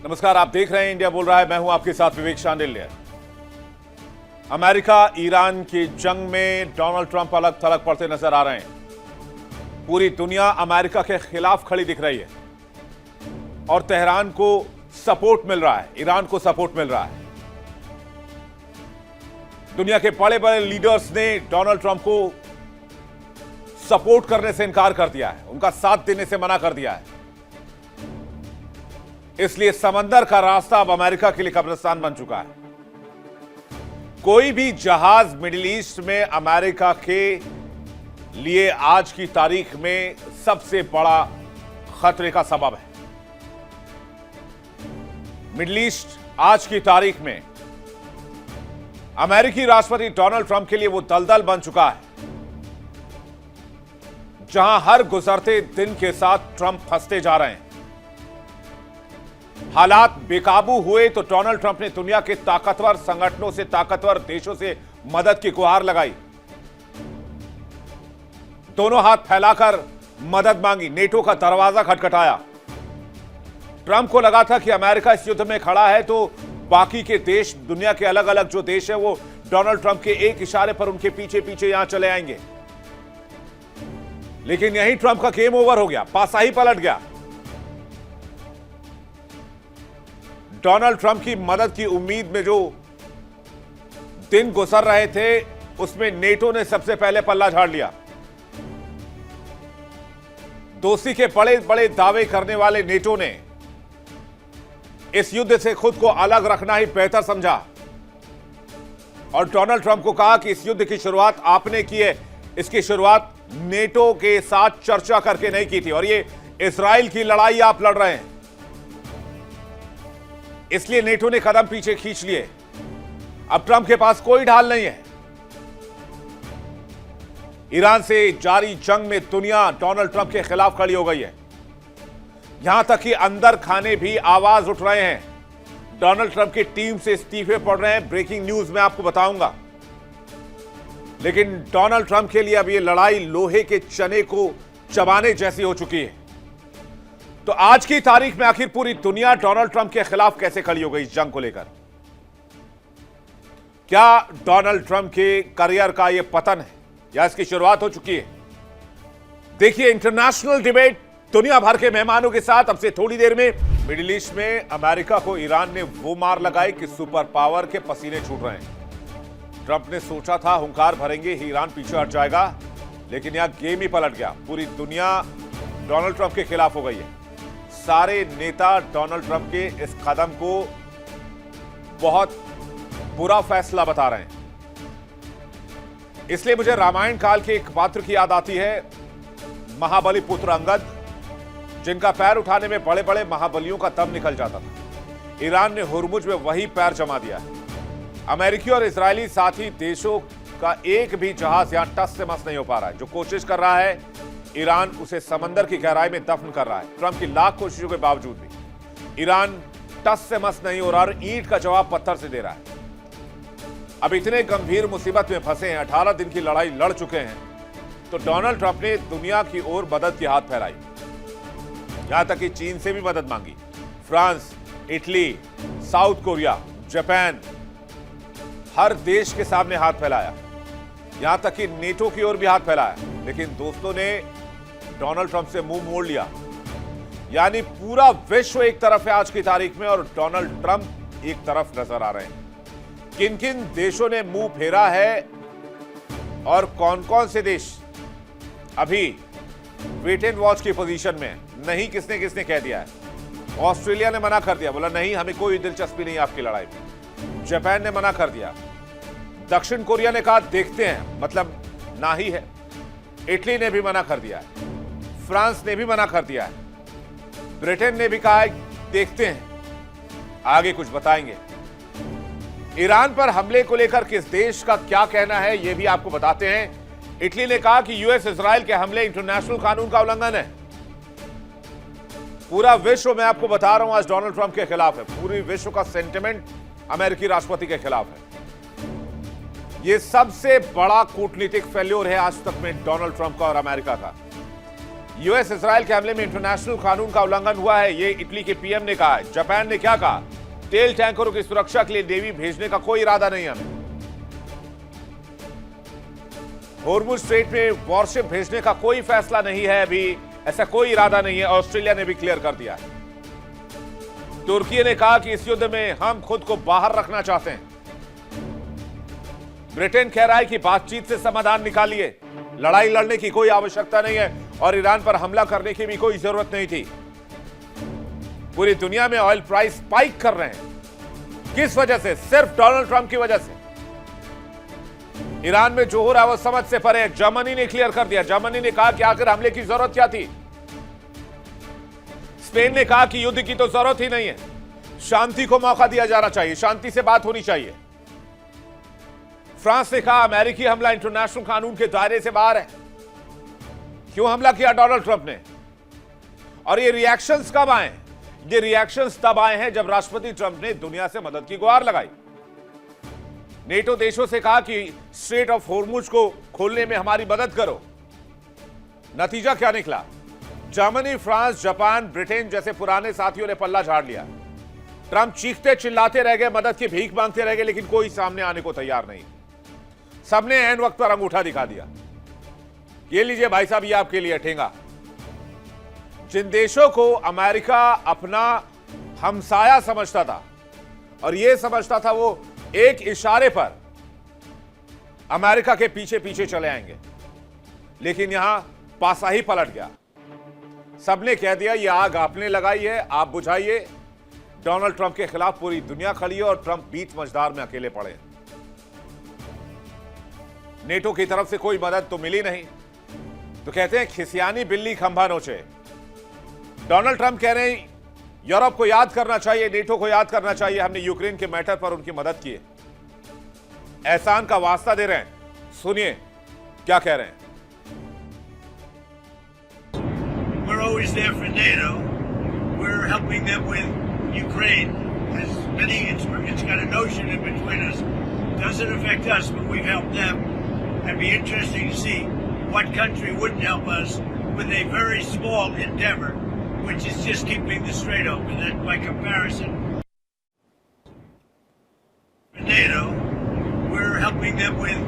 नमस्कार, आप देख रहे हैं इंडिया बोल रहा है। मैं हूं आपके साथ विवेक शांडिल्य। अमेरिका ईरान की जंग में डोनाल्ड ट्रंप अलग थलग पड़ते नजर आ रहे हैं। पूरी दुनिया अमेरिका के खिलाफ खड़ी दिख रही है और तेहरान को सपोर्ट मिल रहा है, ईरान को सपोर्ट मिल रहा है। दुनिया के बड़े बड़े लीडर्स ने डोनाल्ड ट्रंप को सपोर्ट करने से इनकार कर दिया है, उनका साथ देने से मना कर दिया है। इसलिए समंदर का रास्ता अब अमेरिका के लिए कब्रिस्तान बन चुका है। कोई भी जहाज मिडिल ईस्ट में अमेरिका के लिए आज की तारीख में सबसे बड़ा खतरे का सबब है। मिडिल ईस्ट आज की तारीख में अमेरिकी राष्ट्रपति डोनाल्ड ट्रंप के लिए वो दलदल बन चुका है जहां हर गुजरते दिन के साथ ट्रंप फंसते जा रहे हैं। हालात बेकाबू हुए तो डोनाल्ड ट्रंप ने दुनिया के ताकतवर संगठनों से, ताकतवर देशों से मदद की गुहार लगाई, दोनों हाथ फैलाकर मदद मांगी, नेटो का दरवाजा खटखटाया। ट्रंप को लगा था कि अमेरिका इस युद्ध में खड़ा है तो बाकी के देश, दुनिया के अलग अलग जो देश है, वो डोनाल्ड ट्रंप के एक इशारे पर उनके पीछे पीछे यहां चले आएंगे। लेकिन यही ट्रंप का गेम ओवर हो गया, पासा ही पलट गया। डोनाल्ड ट्रंप की मदद की उम्मीद में जो दिन गुजर रहे थे, उसमें नेटो ने सबसे पहले पल्ला झाड़ लिया। दोस्ती के बड़े बड़े दावे करने वाले नेटो ने इस युद्ध से खुद को अलग रखना ही बेहतर समझा और डोनाल्ड ट्रंप को कहा कि इस युद्ध की शुरुआत आपने की है, इसकी शुरुआत नेटो के साथ चर्चा करके नहीं की थी और ये इजराइल की लड़ाई आप लड़ रहे हैं, इसलिए नेटो ने कदम पीछे खींच लिए। अब ट्रंप के पास कोई ढाल नहीं है। ईरान से जारी जंग में दुनिया डोनाल्ड ट्रंप के खिलाफ खड़ी हो गई है। यहां तक कि अंदर खाने भी आवाज उठ रहे हैं। डोनाल्ड ट्रंप की टीम से इस्तीफे पड़ रहे हैं। ब्रेकिंग न्यूज में आपको बताऊंगा। लेकिन डोनाल्ड ट्रंप के लिए अब यह लड़ाई लोहे के चने को चबाने जैसी हो चुकी है। तो आज की तारीख में आखिर पूरी दुनिया डोनाल्ड ट्रंप के खिलाफ कैसे खड़ी हो गई इस जंग को लेकर? क्या डोनाल्ड ट्रंप के करियर का यह पतन है या इसकी शुरुआत हो चुकी है? देखिए, इंटरनेशनल डिबेट दुनिया भर के मेहमानों के साथ अब से थोड़ी देर में। मिडिल ईस्ट में अमेरिका को ईरान ने वो मार लगाई कि सुपर पावर के पसीने छूट रहे हैं। ट्रंप ने सोचा था हुंकार भरेंगे, ईरान पीछे हट जाएगा, लेकिन यहां गेम ही पलट गया। पूरी दुनिया डोनाल्ड ट्रंप के खिलाफ हो गई है। सारे नेता डोनाल्ड ट्रंप के इस कदम को बहुत बुरा फैसला बता रहे हैं। इसलिए मुझे रामायण काल के एक पात्र की याद आती है, महाबली पुत्र अंगद, जिनका पैर उठाने में बड़े बड़े महाबलियों का दम निकल जाता था। ईरान ने हुरमुज में वही पैर जमा दिया है। अमेरिकी और इजरायली साथी देशों का एक भी जहाज यहां टस से मस नहीं हो पा रहा है। जो कोशिश कर रहा है, ईरान उसे समंदर की गहराई में दफन कर रहा है। ट्रंप की लाख कोशिशों के बावजूद भी ईरान टस से मस नहीं हो रहा और ईंट का जवाब पत्थर से दे रहा है। अब इतने गंभीर मुसीबत में फंसे हैं, 18 दिन की लड़ाई लड़ चुके हैं, तो डोनाल्ड ट्रंप ने दुनिया की ओर मदद की हाथ फैलाई। यहां तक कि चीन से भी मदद मांगी, France, Italy, South Korea, Japan, हर देश के सामने हाथ फैलाया। यहां तक कि नेटो की ओर भी हाथ फैलाया। लेकिन दोस्तों ने डोनाल्ड ट्रंप से मुंह मोड़ लिया। यानी पूरा विश्व एक तरफ है आज की तारीख में और डोनाल्ड ट्रंप एक तरफ नजर आ रहे हैं। किन किन देशों ने मुंह फेरा है और कौन कौन से देश अभी वेट एंड वॉच की पोजीशन में नहीं, किसने किसने कह दिया है। ऑस्ट्रेलिया ने मना कर दिया, बोला नहीं, हमें कोई दिलचस्पी नहीं आपकी लड़ाई में। जापान ने मना कर दिया। दक्षिण कोरिया ने कहा देखते हैं, मतलब ना ही है। इटली ने भी मना कर दिया है। फ्रांस ने भी मना कर दिया है। ब्रिटेन ने भी कहा है देखते हैं, आगे कुछ बताएंगे। ईरान पर हमले को लेकर किस देश का क्या कहना है, यह भी आपको बताते हैं। इटली ने कहा कि यूएस इजराइल के हमले इंटरनेशनल कानून का उल्लंघन है। पूरा विश्व, मैं आपको बता रहा हूं, आज डोनाल्ड ट्रंप के खिलाफ है। पूरी विश्व का सेंटिमेंट अमेरिकी राष्ट्रपति के खिलाफ है। यह सबसे बड़ा कूटनीतिक फेल्योर है आज तक में डोनाल्ड ट्रंप का और अमेरिका का। यूएस इजराइल के हमले में इंटरनेशनल कानून का उल्लंघन हुआ है, ये इटली के पीएम ने कहा है। जापान ने क्या कहा? तेल टैंकरों की सुरक्षा के लिए नेवी भेजने का कोई इरादा नहीं है हमें। हॉर्मुज स्ट्रेट में वॉरशिप भेजने का कोई फैसला नहीं है, अभी ऐसा कोई इरादा नहीं है। ऑस्ट्रेलिया ने भी क्लियर कर दिया है। तुर्की ने कहा कि इस युद्ध में हम खुद को बाहर रखना चाहते हैं। ब्रिटेन कह रहा है कि बातचीत से समाधान निकालिए, लड़ाई लड़ने की कोई आवश्यकता नहीं है और ईरान पर हमला करने की भी कोई जरूरत नहीं थी। पूरी दुनिया में ऑयल प्राइस स्पाइक कर रहे हैं। किस वजह से? सिर्फ डोनाल्ड ट्रंप की वजह से। ईरान में जो हो रहा है वो समझ से परे है। जर्मनी ने क्लियर कर दिया। जर्मनी ने कहा कि आखिर हमले की जरूरत क्या थी। स्पेन ने कहा कि युद्ध की तो जरूरत ही नहीं है, शांति को मौका दिया जाना चाहिए, शांति से बात होनी चाहिए। फ्रांस ने कहा अमेरिकी हमला इंटरनेशनल कानून के दायरे से बाहर है। क्यों हमला किया डोनाल्ड ट्रंप ने? और ये रिएक्शंस कब आए? ये रिएक्शंस तब आए हैं जब राष्ट्रपति ट्रंप ने दुनिया से मदद की गुहार लगाई। नेटो देशों से कहा कि स्ट्रेट ऑफ हॉर्मुज को खोलने में हमारी मदद करो। नतीजा क्या निकला? जर्मनी, फ्रांस, जापान, ब्रिटेन जैसे पुराने साथियों ने पल्ला झाड़ लिया। ट्रंप चीखते चिल्लाते रह गए, मदद की भीख मांगते रह गए, लेकिन कोई सामने आने को तैयार नहीं। सबने ऐन वक्त पर अंगूठा दिखा दिया। ये लीजिए भाई साहब, ये आपके लिए ठेंगा। जिन देशों को अमेरिका अपना हमसाया समझता था और ये समझता था वो एक इशारे पर अमेरिका के पीछे पीछे चले आएंगे, लेकिन यहां पासा ही पलट गया। सबने कह दिया ये आग आपने लगाई है, आप बुझाइए। डोनाल्ड ट्रंप के खिलाफ पूरी दुनिया खड़ी है और ट्रंप बीच मझधार में अकेले पड़े। नेटो की तरफ से कोई मदद तो मिली नहीं, तो कहते हैं खिसियानी बिल्ली खंभा नोचे। डोनाल्ड ट्रंप कह रहे हैं यूरोप को याद करना चाहिए, नेटो को याद करना चाहिए, हमने यूक्रेन के मैटर पर उनकी मदद की है। एहसान का वास्ता दे रहे हैं। सुनिए क्या कह रहे हैं। We're always there for NATO. We're helping them with Ukraine. As many, it's got a notion in between us. Doesn't affect us, but we've helped them. It'd be interesting to see what country wouldn't help us with a very small endeavor, which is just keeping the Strait open. And by comparison, for NATO, we're helping them with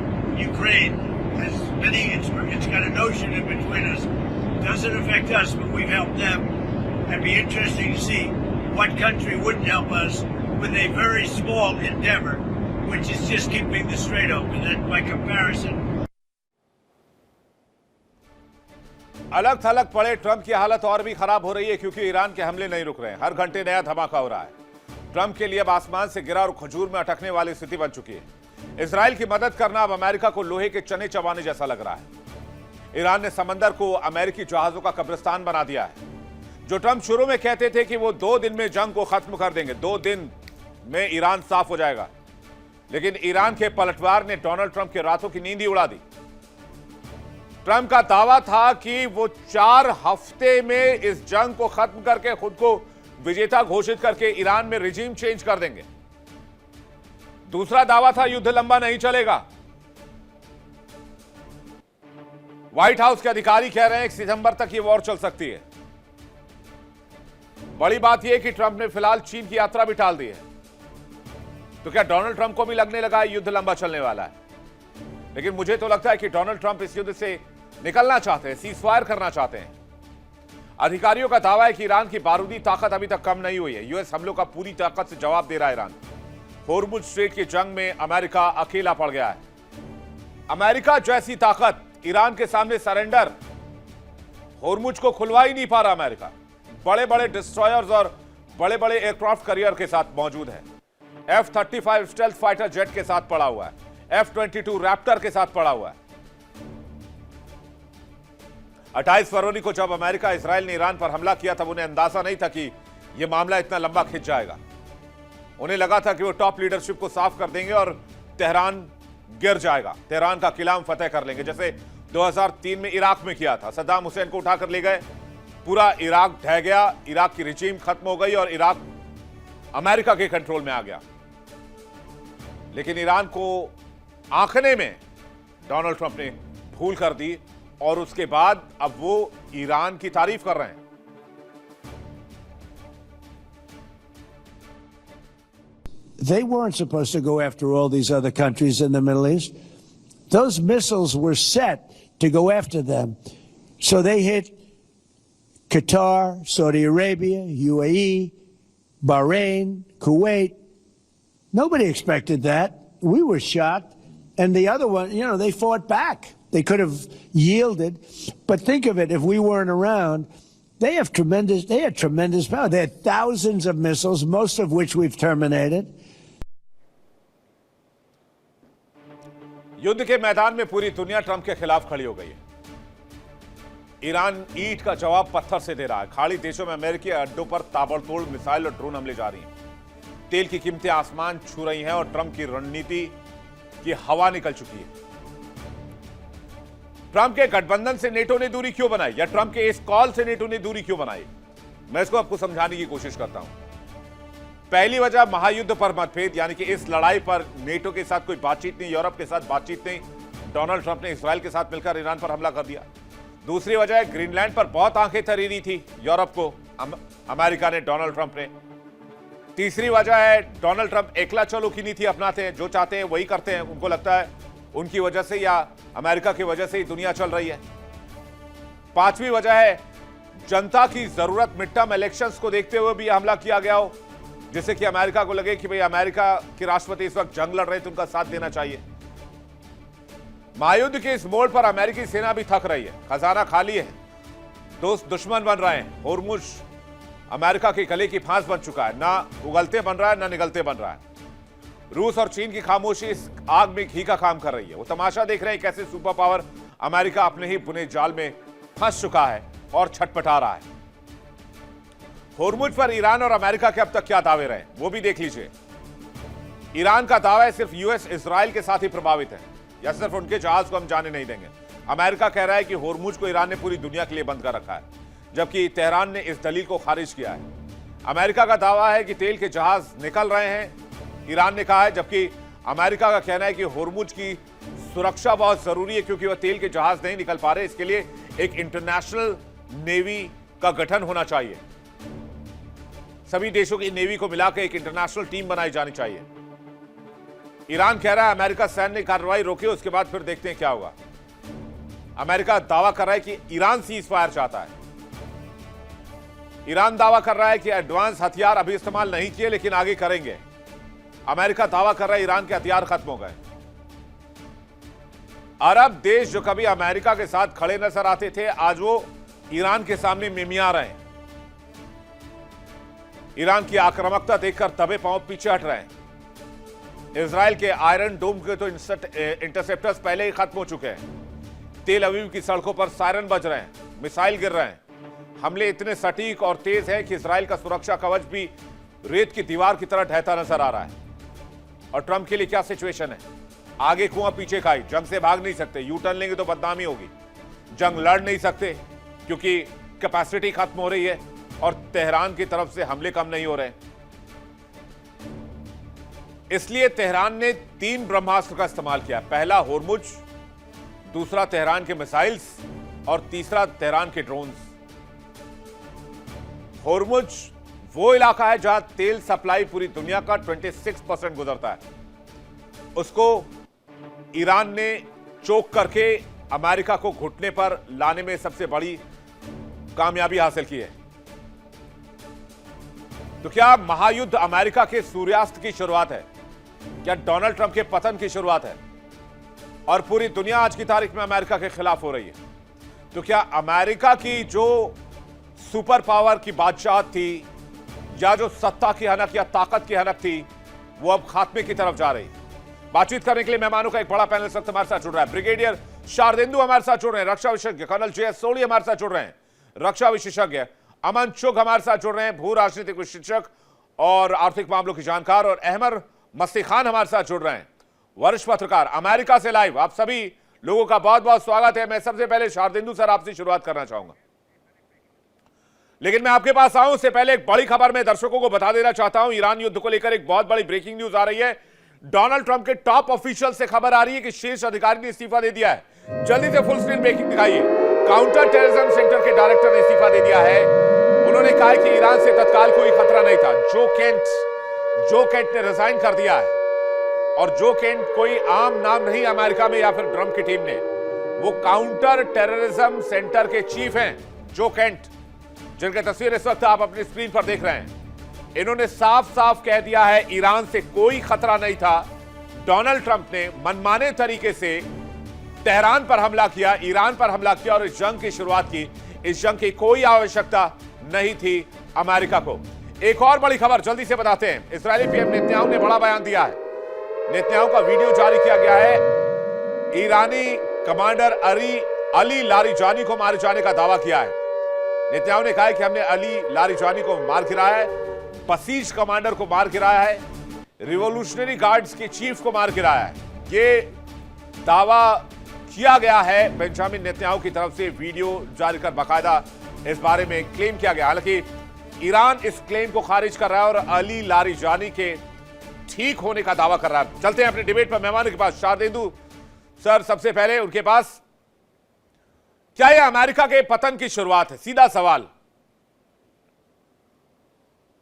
Ukraine. As many, it's got a notion in between us. Doesn't affect us, but we've helped them. It'd be interesting to see what country wouldn't help us with a very small endeavor, which is just keeping the Strait open. And by comparison, अलग थलग पड़े Trump की हालत और भी खराब हो रही है, क्योंकि ईरान के हमले नहीं रुक रहे हैं। हर घंटे नया धमाका हो रहा है। ट्रंप के लिए अब आसमान से गिरा और खजूर में अटकने वाली स्थिति बन चुकी है। इजराइल की मदद करना अब अमेरिका को लोहे के चने चबाने जैसा लग रहा है। ईरान ने समंदर को अमेरिकी जहाजों का कब्रिस्तान बना दिया है। जो ट्रंप शुरू में कहते थे कि वो 2 दिन में जंग को खत्म कर देंगे, 2 दिन में ईरान साफ हो जाएगा, लेकिन ईरान के पलटवार ने डोनाल्ड ट्रंप के रातों की नींद ही उड़ा दी। ट्रंप का दावा था कि वो 4 हफ्ते में इस जंग को खत्म करके खुद को विजेता घोषित करके ईरान में रिजीम चेंज कर देंगे। दूसरा दावा था युद्ध लंबा नहीं चलेगा। व्हाइट हाउस के अधिकारी कह रहे हैं कि सितंबर तक ये वॉर चल सकती है। बड़ी बात यह कि ट्रंप ने फिलहाल चीन की यात्रा भी टाल दी है। तो क्या डोनाल्ड ट्रंप को भी लगने लगा है युद्ध लंबा चलने वाला है? लेकिन मुझे तो लगता है कि डोनाल्ड ट्रंप इस युद्ध से निकलना चाहते हैं, सीजफायर करना चाहते हैं। अधिकारियों का दावा है कि ईरान की बारूदी ताकत अभी तक कम नहीं हुई है। यूएस हमलों का पूरी ताकत से जवाब दे रहा है ईरान। हॉर्मुज स्ट्रेट की जंग में अमेरिका अकेला पड़ गया है। अमेरिका जैसी ताकत ईरान के सामने सरेंडर, हॉर्मुज को खुलवा ही नहीं पा रहा अमेरिका। बड़े बड़े डिस्ट्रॉयर्स और बड़े बड़े एयरक्राफ्ट कैरियर के साथ मौजूद है। F-35 स्टेल्थ फाइटर जेट के साथ पड़ा हुआ है। F-22 रैप्टर के साथ पड़ा हुआ है। 28 फरवरी को जब अमेरिका इजराइल ने ईरान पर हमला किया, तब उन्हें अंदाजा नहीं था कि यह मामला इतना लंबा खिंच जाएगा। उन्हें लगा था कि वो टॉप लीडरशिप को साफ कर देंगे और तेहरान गिर जाएगा, तेहरान का किला हम फतेह कर लेंगे, जैसे 2003 में इराक में किया था। सद्दाम हुसैन को उठाकर ले गए, पूरा इराक ढह गया, इराक की रिजीम खत्म हो गई और इराक अमेरिका के कंट्रोल में आ गया। लेकिन ईरान को आंकने में डोनाल्ड ट्रंप ने भूल कर दी और उसके बाद अब वो ईरान की तारीफ कर रहे हैं। They weren't supposed to go after all these other countries in the Middle East. Those missiles were set to go after them. So they hit Qatar, Saudi Arabia, UAE, Bahrain, Kuwait. Nobody expected that. We were shocked. And the other one, they fought back. They could have yielded. But think of it, if we weren't around, they had tremendous power. They had thousands of missiles, most of which we've terminated. युद्ध के मैदान में पूरी दुनिया Trump के खिलाफ खड़ी हो गई है। ईरान ईंट का जवाब पत्थर से दे रहा है। खाड़ी देशों में अमेरिकी अड्डों पर ताबड़तोड़ मिसाइल और ड्रोन हमले जारी हैं। तेल की कीमतें आसमान छू रही हैं और ट्रंप की रणनीति की हवा निकल चुकी है। ट्रंप के गठबंधन से नेटो ने दूरी क्यों बनाई, या ट्रंप के इस कॉल से नेटो ने दूरी क्यों बनाई, मैं इसको आपको समझाने की कोशिश करता हूं। पहली वजह महायुद्ध पर मतभेद, यानी कि इस लड़ाई पर नेटो के साथ कोई बातचीत नहीं, यूरोप के साथ बातचीत नहीं। डोनाल्ड ट्रंप ने इजराइल के साथ मिलकर ईरान पर हमला कर दिया। दूसरी वजह है ग्रीनलैंड पर बहुत आंखें तरी रही थी यूरोप को, अमेरिका ने, डोनाल्ड ट्रंप ने। तीसरी वजह है डोनाल्ड ट्रंप एकला चलो की नीति अपनाते हैं, जो चाहते हैं वही करते हैं। उनको लगता है उनकी वजह से या अमेरिका की वजह से ही दुनिया चल रही है। पांचवी वजह है जनता की जरूरत, मिड टर्म इलेक्शंस को देखते हुए भी हमला किया गया हो, जिससे कि अमेरिका को लगे कि भाई अमेरिका के राष्ट्रपति इस वक्त जंग लड़ रहे हैं तो उनका साथ देना चाहिए। महायुद्ध के इस मोड़ पर अमेरिकी सेना भी थक रही है, खजाना खाली है, दोस्त दुश्मन बन रहे हैं। होर्मुज अमेरिका के गले की फांस बन चुका है, ना उगलते बन रहा है ना निगलते बन रहा है। रूस और चीन की खामोशी इस आग में घी का काम कर रही है। वो तमाशा देख रहे हैं कैसे सुपर पावर अमेरिका अपने ही बुने जाल में फंस चुका है और छटपटा रहा है। होर्मुज पर ईरान और अमेरिका के अब तक क्या दावे रहे वो भी देख लीजिए। ईरान का दावा है सिर्फ यूएस इजराइल के साथ ही प्रभावित है, या सिर्फ उनके जहाज को हम जाने नहीं देंगे। अमेरिका कह रहा है कि होर्मुज को ईरान ने पूरी दुनिया के लिए बंद कर रखा है, जबकि तेहरान ने इस दलील को खारिज किया है। अमेरिका का दावा है कि तेल के जहाज निकल रहे हैं, ईरान ने कहा है, जबकि अमेरिका का कहना है कि होर्मुज की सुरक्षा बहुत जरूरी है क्योंकि वह तेल के जहाज नहीं निकल पा रहे, इसके लिए एक इंटरनेशनल नेवी का गठन होना चाहिए। सभी देशों की नेवी को मिलाकर एक इंटरनेशनल टीम बनाई जानी चाहिए। ईरान कह रहा है अमेरिका सैन्य कार्रवाई रोके, उसके बाद फिर देखते हैं क्या होगा। अमेरिका दावा कर रहा है कि ईरान सीज फायर चाहता है। ईरान दावा कर रहा है कि एडवांस हथियार अभी इस्तेमाल नहीं किए लेकिन आगे करेंगे। अमेरिका दावा कर रहा है ईरान के हथियार खत्म हो गए। अरब देश जो कभी अमेरिका के साथ खड़े नजर आते थे, आज वो ईरान के सामने मिमिया रहे हैं। ईरान की आक्रामकता देखकर दबे पांव पीछे हट रहे हैं। इजराइल के आयरन डोम के तो इंटरसेप्टर्स पहले ही खत्म हो चुके हैं। तेल अवीव की सड़कों पर सायरन बज रहे हैं, मिसाइल गिर रहे हैं। हमले इतने सटीक और तेज हैं कि इजराइल का सुरक्षा कवच भी रेत की दीवार की तरह ढहता नजर आ रहा है। और ट्रंप के लिए क्या सिचुएशन है, आगे कुआं पीछे खाई, जंग से भाग नहीं सकते, यू टर्न लेंगे तो बदनामी होगी, जंग लड़ नहीं सकते क्योंकि कैपेसिटी खत्म हो रही है और तेहरान की तरफ से हमले कम नहीं हो रहे। इसलिए तेहरान ने 3 ब्रह्मास्त्र का इस्तेमाल किया, पहला होर्मुज, दूसरा तेहरान के मिसाइल्स और तीसरा तेहरान के ड्रोन्स। होर्मुज वो इलाका है जहां तेल सप्लाई पूरी दुनिया का 26% गुजरता है। उसको ईरान ने चोक करके अमेरिका को घुटने पर लाने में सबसे बड़ी कामयाबी हासिल की है। तो क्या महायुद्ध अमेरिका के सूर्यास्त की शुरुआत है? क्या डोनाल्ड ट्रंप के पतन की शुरुआत है? और पूरी दुनिया आज की तारीख में अमेरिका के खिलाफ हो रही है। तो क्या अमेरिका की जो सुपर पावर की बादशाहत थी, या जो सत्ता की हनक या ताकत की हनक थी, वो अब खात्मे की तरफ जा रही? बातचीत करने के लिए मेहमानों का एक बड़ा पैनल सख्त हमारे साथ जुड़ रहा है। ब्रिगेडियर शारदेंदु हमारे साथ जुड़ रहे हैं, रक्षा विशेषज्ञ कर्नल जे.एस. सोली हमारे साथ जुड़ रहे हैं, रक्षा विशेषज्ञ। अमन चुग हमारे साथ जुड़ रहे हैं, भू राजनीतिक विशेषज्ञ और आर्थिक मामलों की जानकार। और अहमद मस्ती खान हमारे साथ जुड़ रहे हैं, वरिष्ठ पत्रकार, अमेरिका से लाइव। आप सभी लोगों का बहुत बहुत स्वागत है। मैं सबसे पहले शारदेंदु सर आपसे शुरुआत करना चाहूंगा, लेकिन मैं आपके पास आऊं उससे पहले एक बड़ी खबर मैं दर्शकों को बता देना चाहता हूं। ईरान युद्ध को लेकर एक बहुत बड़ी ब्रेकिंग न्यूज आ रही है। डोनाल्ड ट्रंप के टॉप ऑफिशियल से खबर आ रही है कि शीर्ष अधिकारी ने इस्तीफा दे दिया है। जल्दी से फुल स्क्रीन ब्रेकिंग दिखाइए। काउंटर टेररिज्म सेंटर के डायरेक्टर ने इस्तीफा दे दिया है। उन्होंने कहा कि ईरान से तत्काल कोई खतरा नहीं था। जो केंट ने रिजाइन कर दिया है, और जो केंट कोई आम नाम नहीं अमेरिका में या फिर ट्रंप की टीम ने, वो काउंटर टेररिज्म सेंटर के चीफ हैं जो केंट, जिनकी तस्वीर इस वक्त आप अपनी स्क्रीन पर देख रहे हैं। इन्होंने साफ साफ कह दिया है ईरान से कोई खतरा नहीं था। डोनाल्ड ट्रंप ने मनमाने तरीके से तेहरान पर हमला किया, ईरान पर हमला किया और इस जंग की शुरुआत की। इस जंग की कोई आवश्यकता नहीं थी अमेरिका को। एक और बड़ी खबर जल्दी से बताते हैं। इस्राएली पीएम नेतन्याहू ने बड़ा बयान दिया है। नेतन्याहू का वीडियो जारी किया गया है। ईरानी कमांडर अली लारिजानी को मारे जाने का दावा किया है। नेतन्याहू ने कहा है कि हमने अली लारिजानी को मार गिराया है, बसीज कमांडर को मार गिराया है, रिवॉल्यूशनरी गार्ड्स के चीफ को मार गिराया है। ये दावा किया गया है बेंजामिन नेतन्याहू की तरफ से। वीडियो जारी कर बाकायदा इस बारे में क्लेम किया गया। हालांकि ईरान इस क्लेम को खारिज कर रहा है और अली लारिजानी के ठीक होने का दावा कर रहा है। चलते हैं अपने डिबेट पर मेहमानों के पास। शारदेंदु सर, सबसे पहले उनके पास, क्या यह अमेरिका के पतन की शुरुआत है? सीधा सवाल।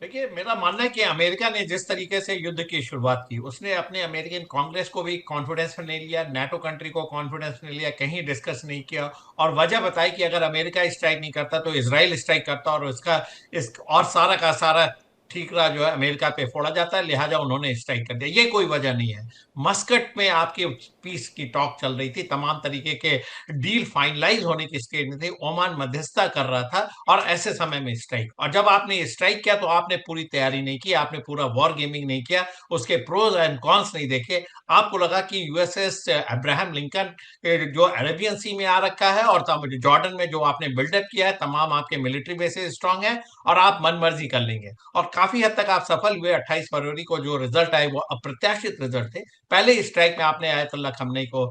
देखिए, मेरा मानना है कि अमेरिका ने जिस तरीके से युद्ध की शुरुआत की, उसने अपने अमेरिकन कांग्रेस को भी कॉन्फिडेंस में नहीं लिया, नाटो कंट्री को कॉन्फिडेंस में लिया, कहीं डिस्कस नहीं किया और वजह बताई कि अगर अमेरिका स्ट्राइक नहीं करता तो इजराइल स्ट्राइक करता और और सारा का सारा ठीकरा जो है अमेरिका पे फोड़ा जाता है, लिहाजा उन्होंने स्ट्राइक कर दिया। ये कोई वजह नहीं है। मस्कट में आपकी पीस की टॉक चल रही थी, तमाम तरीके के डील फाइनलाइज होने की स्टेज में थी, ओमान मध्यस्थता कर रहा था और ऐसे समय में स्ट्राइक। और जब आपने स्ट्राइक किया तो आपने पूरी तैयारी नहीं की, आपने पूरा वॉर गेमिंग नहीं किया, उसके प्रोज एंड कॉन्स नहीं देखे। आपको लगा कि यूएसएस अब्राहम लिंकन जो अरेबियन सी में आ रखा है और जॉर्डन में जो आपने बिल्डअप किया है, तमाम आपके मिलिट्री बेसेस स्ट्रांग है और आप मनमर्जी कर लेंगे। और काफी हद तक आप सफल हुए। 28 फरवरी को जो रिजल्ट आए वो अप्रत्याशित रिजल्ट थे। पहले स्ट्राइक में आपने आयतुल्लाह खमनेई को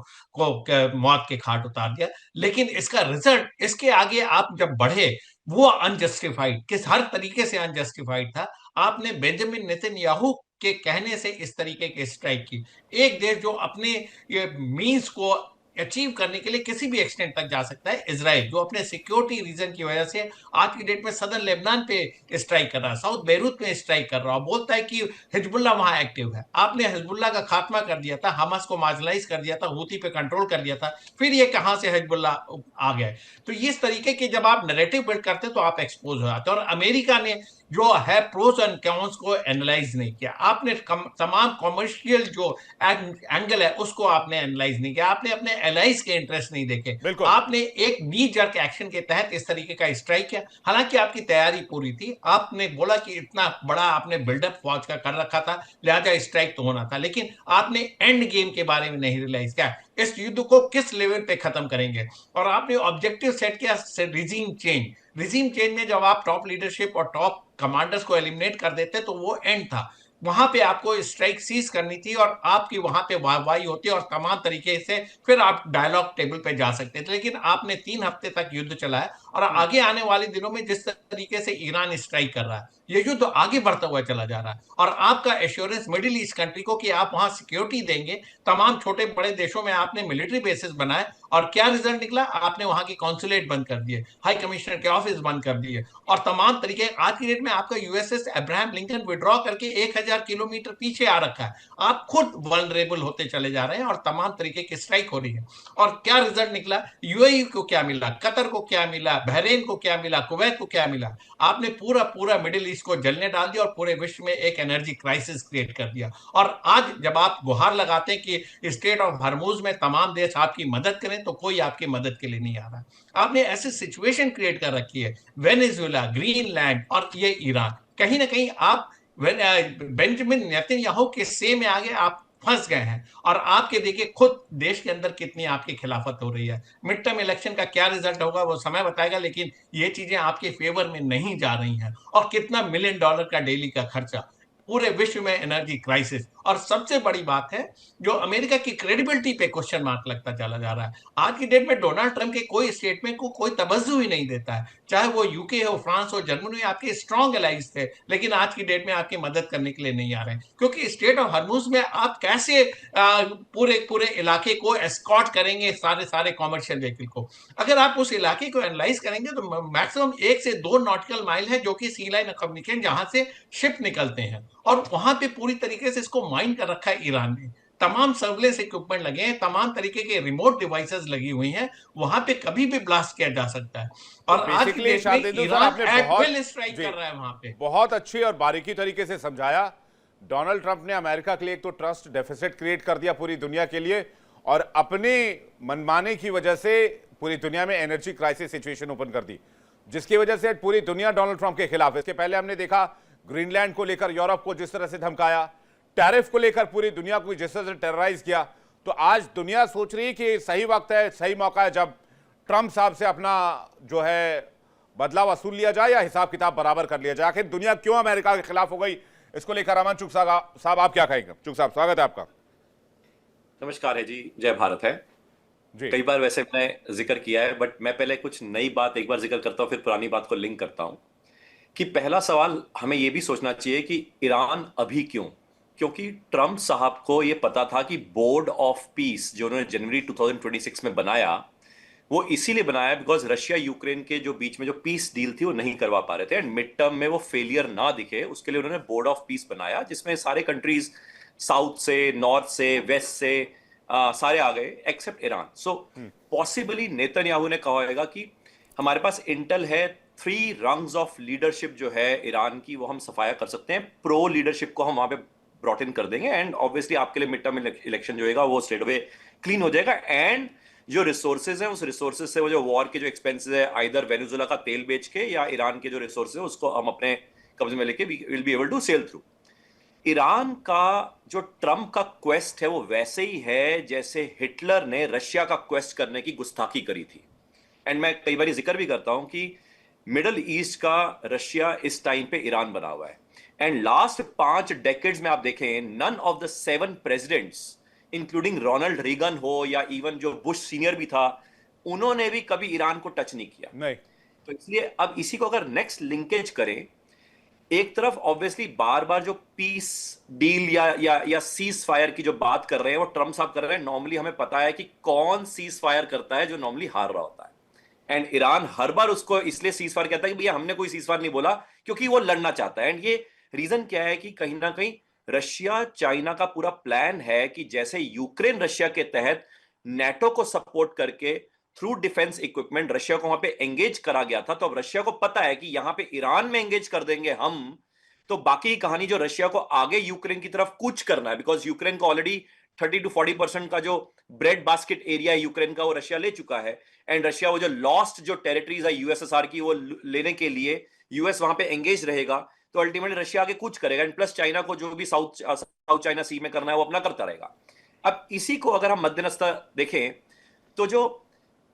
मौत के घाट उतार दिया, लेकिन इसका रिजल्ट, इसके आगे आप जब बढ़े, वो अनजस्टिफाइड, किस हर तरीके से अनजस्टिफाइड था। आपने बेंजामिन नेतन्याहू के कहने से इस तरीके के स्ट्राइक की। एक देश जो अपने ये मीन्स को अचीव करने के लिए किसी भी एक्सटेंट तक जा सकता है, इजराइल जो अपने सिक्योरिटी रीजन की वजह से आज की डेट में सदर्न लेबनान पे स्ट्राइक कर रहा है, साउथ बेरूत में स्ट्राइक कर रहा है, बोलता है कि हिजबुल्लाह वहां एक्टिव है। आपने हिजबुल्लाह का खात्मा कर दिया था, हमास को मार्जिनलाइज कर दिया था, हूती पे कंट्रोल कर दिया था, फिर ये कहां से हिजबुल्लाह आ गया? तो इस तरीके के जब आप नैरेटिव बिल्ड करते तो आप एक्सपोज हो जाते। और अमेरिका ने जो है प्रोस एंड कॉन्स को एनालाइज नहीं किया। आपने तमाम कॉमर्शियल जो एंगल है उसको आपने एनालाइज नहीं किया। आपने अपने एलाइज के इंटरेस्ट नहीं देखे। आपने एक नी जर्क एक्शन के तहत इस तरीके का स्ट्राइक किया। हालांकि आपकी तैयारी पूरी थी। आपने बोला कि इतना बड़ा आपने बिल्डअप फौज का कर रखा था, लिहाजा स्ट्राइक तो होना था, लेकिन आपने एंड गेम के बारे में नहीं रियलाइज किया, इस युद्ध को किस लेवल पे खत्म करेंगे। और आपने ऑब्जेक्टिव सेट किया रिजीम चेंज। रिजीम चेंज में जब आप टॉप लीडरशिप और टॉप कमांडर्स को एलिमिनेट कर देते तो वो एंड था। वहां पे आपको स्ट्राइक सीज करनी थी और आपकी वहां पे वाहवाही होती और तमाम तरीके से फिर आप डायलॉग टेबल पे जा सकते थे। लेकिन आपने 3 हफ्ते तक युद्ध चलाया और आगे आने वाले दिनों में जिस तरीके से ईरान स्ट्राइक कर रहा है, ये युद्ध आगे बढ़ता हुआ चला जा रहा है। और आपका एश्योरेंस मिडिल ईस्ट कंट्री को कि आप वहां सिक्योरिटी देंगे, तमाम छोटे बड़े देशों में आपने मिलिट्री बेसिस बनाए और क्या रिजल्ट निकला? आपने वहां की कॉन्सुलेट बंद कर दिए, हाई कमिश्नर के ऑफिस बंद कर दिए और तमाम तरीके। आज की डेट में आपका यूएसएस अब्राहम लिंकन विड्रॉ करके 1000 किलोमीटर पीछे आ रखा है। आप खुद वल्नरेबल होते चले जा रहे हैं और तमाम तरीके की स्ट्राइक हो रही है। और क्या रिजल्ट निकला? यूएई को क्या मिला, कतर को क्या मिला, बहरीन को क्या मिला, कुवैत को क्या मिला? आपने पूरा मिडिल ईस्ट को जलने डाल दिया और पूरे विश्व में एक एनर्जी क्राइसिस क्रिएट कर दिया। और आज जब आप गुहार लगाते हैं कि स्टेट ऑफ हरमुज में तमाम देश आपकी मदद करें, तो कोई आपकी मदद के लिए नहीं आ रहा। आपने ऐसी सिचुएशन क्रिएट कर रखी है, वेनेजुएला, ग्रीनलैंड और ये ईरान, कहीं ना कहीं आप बेंजामिन नेतन्याहू के से में आगे आप फंस गए हैं। और आपके देखिए खुद देश के अंदर कितनी आपकी खिलाफत हो रही है। मिड टर्म इलेक्शन का क्या रिजल्ट होगा वो समय बताएगा, लेकिन ये चीजें आपके फेवर में नहीं जा रही हैं। और कितना $1 मिलियन का डेली का खर्चा, पूरे विश्व में एनर्जी क्राइसिस। और सबसे बड़ी बात है, जो अमेरिका की क्रेडिबिलिटी पे क्वेश्चन मार्क लगता चला जा रहा है। आज की डेट में डोनाल्ड ट्रंप के कोई स्टेटमेंट को कोई तवज्जो ही नहीं देता है, चाहे वो यूके हो, फ्रांस हो, जर्मनी, आपके स्ट्रॉन्ग एलाइज थे, लेकिन आज की डेट में आपकी मदद करने के लिए नहीं आ रहे हैं, क्योंकि स्टेट ऑफ हर्मुज में आप कैसे पूरे पूरे इलाके को एस्कॉर्ट करेंगे, सारे सारे कॉमर्शियल व्हीकल को। अगर आप उस इलाके को एनालाइज करेंगे तो मैक्सिमम 1 से 2 नॉटिकल माइल है जो कि सी लाइन कम्युनिकेशन, जहां से शिप निकलते हैं, और वहां पे पूरी तरीके से इसको माइन कर रखा है ईरान ने। तमाम सर्विलेंस इक्विपमेंट लगे हैं, तमाम तरीके के रिमोट डिवाइसेस लगी हुई हैं, वहां पे कभी भी ब्लास्ट किया जा सकता है। तो और आज की बेसिकली डेट में शार्दुल सर, ईरान आपने एट बहुत विल स्ट्राइक जी, कर रहा है वहां पे। बहुत अच्छी और बारीकी तरीके से समझाया। डोनाल्ड ट्रंप ने अमेरिका के लिए एक तो ट्रस्ट डेफिसिट क्रिएट कर दिया पूरी दुनिया के लिए, और अपने मनमाने की वजह से पूरी दुनिया में एनर्जी क्राइसिस सिचुएशन ओपन कर दी, जिसकी वजह से पूरी दुनिया डोनाल्ड ट्रंप के खिलाफ है। इसके पहले हमने देखा ग्रीनलैंड को लेकर यूरोप को जिस तरह से धमकाया, टैरिफ को लेकर पूरी दुनिया को जिस तरह से टेरराइज किया। तो आज दुनिया सोच रही है कि सही वक्त है, सही मौका है जब ट्रंप साहब से अपना जो है बदला वसूल लिया जाए या हिसाब किताब बराबर कर लिया जाए। आखिर दुनिया क्यों अमेरिका के खिलाफ हो गई, इसको लेकर अमन चुग साहब आप क्या कहेंगे? चुग साहब, स्वागत है आपका। नमस्कार है जी, जय भारत है जी कई बार वैसे मैंने जिक्र किया है, बट मैं पहले कुछ नई बात एक बार जिक्र करता हूँ, फिर पुरानी बात को लिंक करता हूँ। कि पहला सवाल हमें यह भी सोचना चाहिए कि ईरान अभी क्यों? क्योंकि ट्रंप साहब को यह पता था कि बोर्ड ऑफ पीस जो उन्होंने जनवरी 2026 में बनाया, वो इसीलिए बनाया बिकॉज रशिया यूक्रेन के जो बीच में जो पीस डील थी वो नहीं करवा पा रहे थे, एंड मिड टर्म में वो फेलियर ना दिखे उसके लिए उन्होंने बोर्ड ऑफ पीस बनाया, जिसमें सारे कंट्रीज साउथ से, नॉर्थ से, वेस्ट से सारे आ गए एक्सेप्ट ईरान। सो पॉसिबली नेतन्याहू ने कहा होगा कि हमारे पास इंटेल है, 3 रंग्स ऑफ लीडरशिप जो है ईरान की वो हम सफाया कर सकते हैं, प्रो लीडरशिप को हम वहां पे ब्रॉट इन कर देंगे, एंड ऑब्वियसली आपके लिए मिड टर्म इलेक्शन जो होगा वो स्ट्रेट अवे क्लीन हो जाएगा, एंड जो रिसोर्सेज हैं उस रिसोर्सेज से वो जो वॉर के जो एक्सपेंसेस है, आइदर वेनेजुएला का तेल बेच के या ईरान के जो रिसोर्सेज है उसको हम अपने कब्जे में लेके will be able to sail through. Iran का जो ट्रंप का क्वेस्ट है वो वैसे ही है जैसे हिटलर ने रशिया का क्वेस्ट करने की गुस्ताखी करी थी। एंड मैं कई बार जिक्र भी करता हूं कि मिडल ईस्ट का रशिया इस टाइम पे ईरान बना हुआ है, एंड लास्ट 5 डेकेड्स में आप देखें, none of the 7 presidents including Ronald Reagan हो या इवन जो बुश सीनियर भी था, उन्होंने भी कभी ईरान को टच नहीं किया। नहीं, तो इसलिए अब इसी को अगर नेक्स्ट लिंकेज करें, एक तरफ ऑब्वियसली बार बार जो पीस डील या सीज फायर की जो बात कर रहे हैं वो ट्रम्प साहब कर रहे हैं। नॉर्मली हमें पता है कि कौन सीज फायर करता है, जो नॉर्मली हार रहा होता है, एंड ईरान हर बार उसको इसलिए सीज फायर कहता है कि भैया हमने कोई सीज फायर नहीं बोला, क्योंकि वो लड़ना चाहता है। एंड ये रीजन क्या है कि कहीं ना कहीं रशिया चाइना का पूरा प्लान है कि जैसे यूक्रेन रशिया के तहत नेटो को सपोर्ट करके थ्रू डिफेंस इक्विपमेंट रशिया को वहां पे एंगेज करा गया था, तो अब रशिया को पता है कि यहां पे ईरान में एंगेज कर देंगे हम, तो बाकी की कहानी जो रशिया को आगे यूक्रेन की तरफ कूच करना है, बिकॉज यूक्रेन को ऑलरेडी 30 to 40% का जो ब्रेड बास्केट एरिया है यूक्रेन का वो रशिया ले चुका है, एंड रशिया वो जो लॉस्ट जो टेरिटरीज है यूएसएसआर की वो लेने के लिए यूएस वहां पे एंगेज रहेगा, तो अल्टीमेटली रशिया आगे कूच करेगा, एंड प्लस चाइना को जो भी साउथ चाइना सी में करना है वो अपना करता रहेगा। अब इसी को अगर हम मद्देनजर देखें तो जो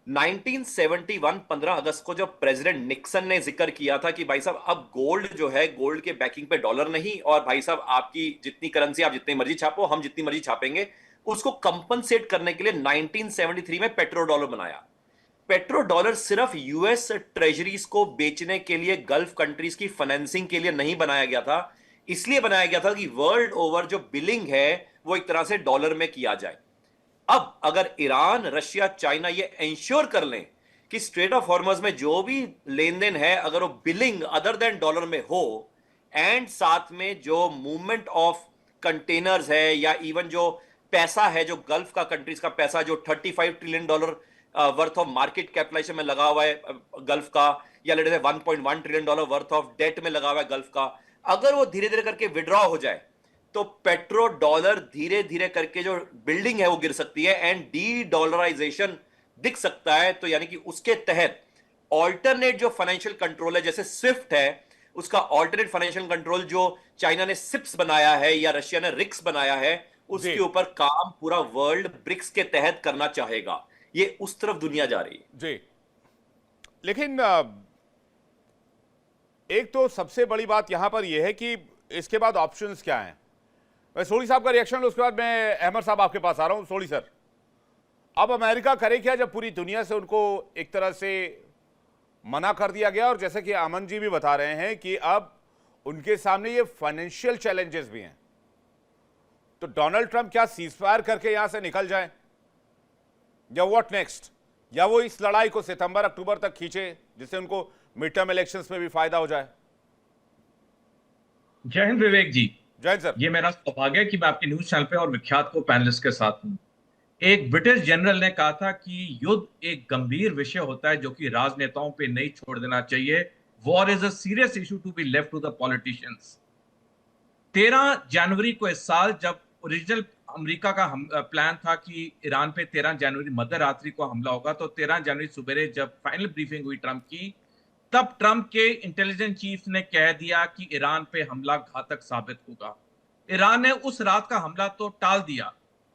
1971 15 अगस्त को जो प्रेसिडेंट निक्सन ने जिक्र किया था कि भाई साहब अब गोल्ड जो है, गोल्ड के बैकिंग पे डॉलर नहीं, और भाई साहब आपकी जितनी करेंसी आप जितनी मर्जी छापो, हम जितनी मर्जी छापेंगे, उसको कंपनसेट करने के लिए 1973 में पेट्रो डॉलर बनाया। पेट्रो डॉलर सिर्फ यूएस ट्रेजरीज को बेचने के लिए, गल्फ कंट्रीज की फाइनेंसिंग के लिए नहीं बनाया गया था, इसलिए बनाया गया था कि वर्ल्ड ओवर जो बिलिंग है वो एक तरह से डॉलर में किया जाए। अब अगर ईरान, रशिया, चाइना ये इंश्योर कर लें कि स्ट्रेट ऑफ हॉर्मज में जो भी लेन देन है अगर वो बिलिंग अदर देन डॉलर में हो, एंड साथ में जो मूवमेंट ऑफ कंटेनर्स है या इवन जो पैसा है, जो गल्फ का कंट्रीज का पैसा जो $35 trillion worth of market capitalisation में लगा हुआ है गल्फ का, या लेट से $1.1 ट्रिलियन वर्थ ऑफ डेट में लगा हुआ है गल्फ का, अगर वो धीरे धीरे करके विड्रॉ हो जाए तो पेट्रो डॉलर धीरे धीरे करके जो बिल्डिंग है वो गिर सकती है, एंड डी डॉलराइजेशन दिख सकता है। तो यानी कि उसके तहत ऑल्टरनेट जो फाइनेंशियल कंट्रोल है, जैसे स्विफ्ट है, उसका ऑल्टरनेट फाइनेंशियल कंट्रोल जो चाइना ने सिप्स बनाया है या रशिया ने रिक्स बनाया है, उसके ऊपर काम पूरा वर्ल्ड ब्रिक्स के तहत करना चाहेगा। ये उस तरफ दुनिया जा रही है जी। लेकिन एक तो सबसे बड़ी बात यहां पर यह है कि इसके बाद ऑप्शंस क्या हैं? मैं सोली साहब का रिएक्शन, उसके बाद मैं अहमद साहब आपके पास आ रहा हूं। सोली सर, अब अमेरिका करे क्या जब पूरी दुनिया से उनको एक तरह से मना कर दिया गया, और जैसे कि अमन जी भी बता रहे हैं कि अब उनके सामने ये फाइनेंशियल चैलेंजेस भी हैं, तो डोनाल्ड ट्रंप क्या सीजफायर करके यहां से निकल जाए, या व्हाट नेक्स्ट, या वो इस लड़ाई को सितंबर अक्टूबर तक खींचे जिससे उनको मिड टर्म इलेक्शंस में भी फायदा हो जाए? जय हिंद विवेक जी। जय हिंद सर। ये मेरा सौभाग्य है कि मैं आपके न्यूज चैनल पे और विख्यात को पैनलिस्ट के साथ हूं। एक ब्रिटिश जनरल ने कहा था कि युद्ध एक गंभीर विषय होता है जो कि राजनेताओं पे नहीं छोड़ देना चाहिए। War is a serious issue to be left to the politicians. 13 जनवरी को इस साल जब ओरिजिनल अमेरिका का प्लान था कि ईरान पे 13 जनवरी मध्य रात्रि को हमला होगा, तो 13 जनवरी सुबह जब फाइनल ब्रीफिंग हुई ट्रंप की, तब ट्रंप के इंटेलिजेंस चीफ ने कह दिया कि ईरान पे हमला घातक साबित होगा। ईरान ने उस रात का हमला तो टाल दिया,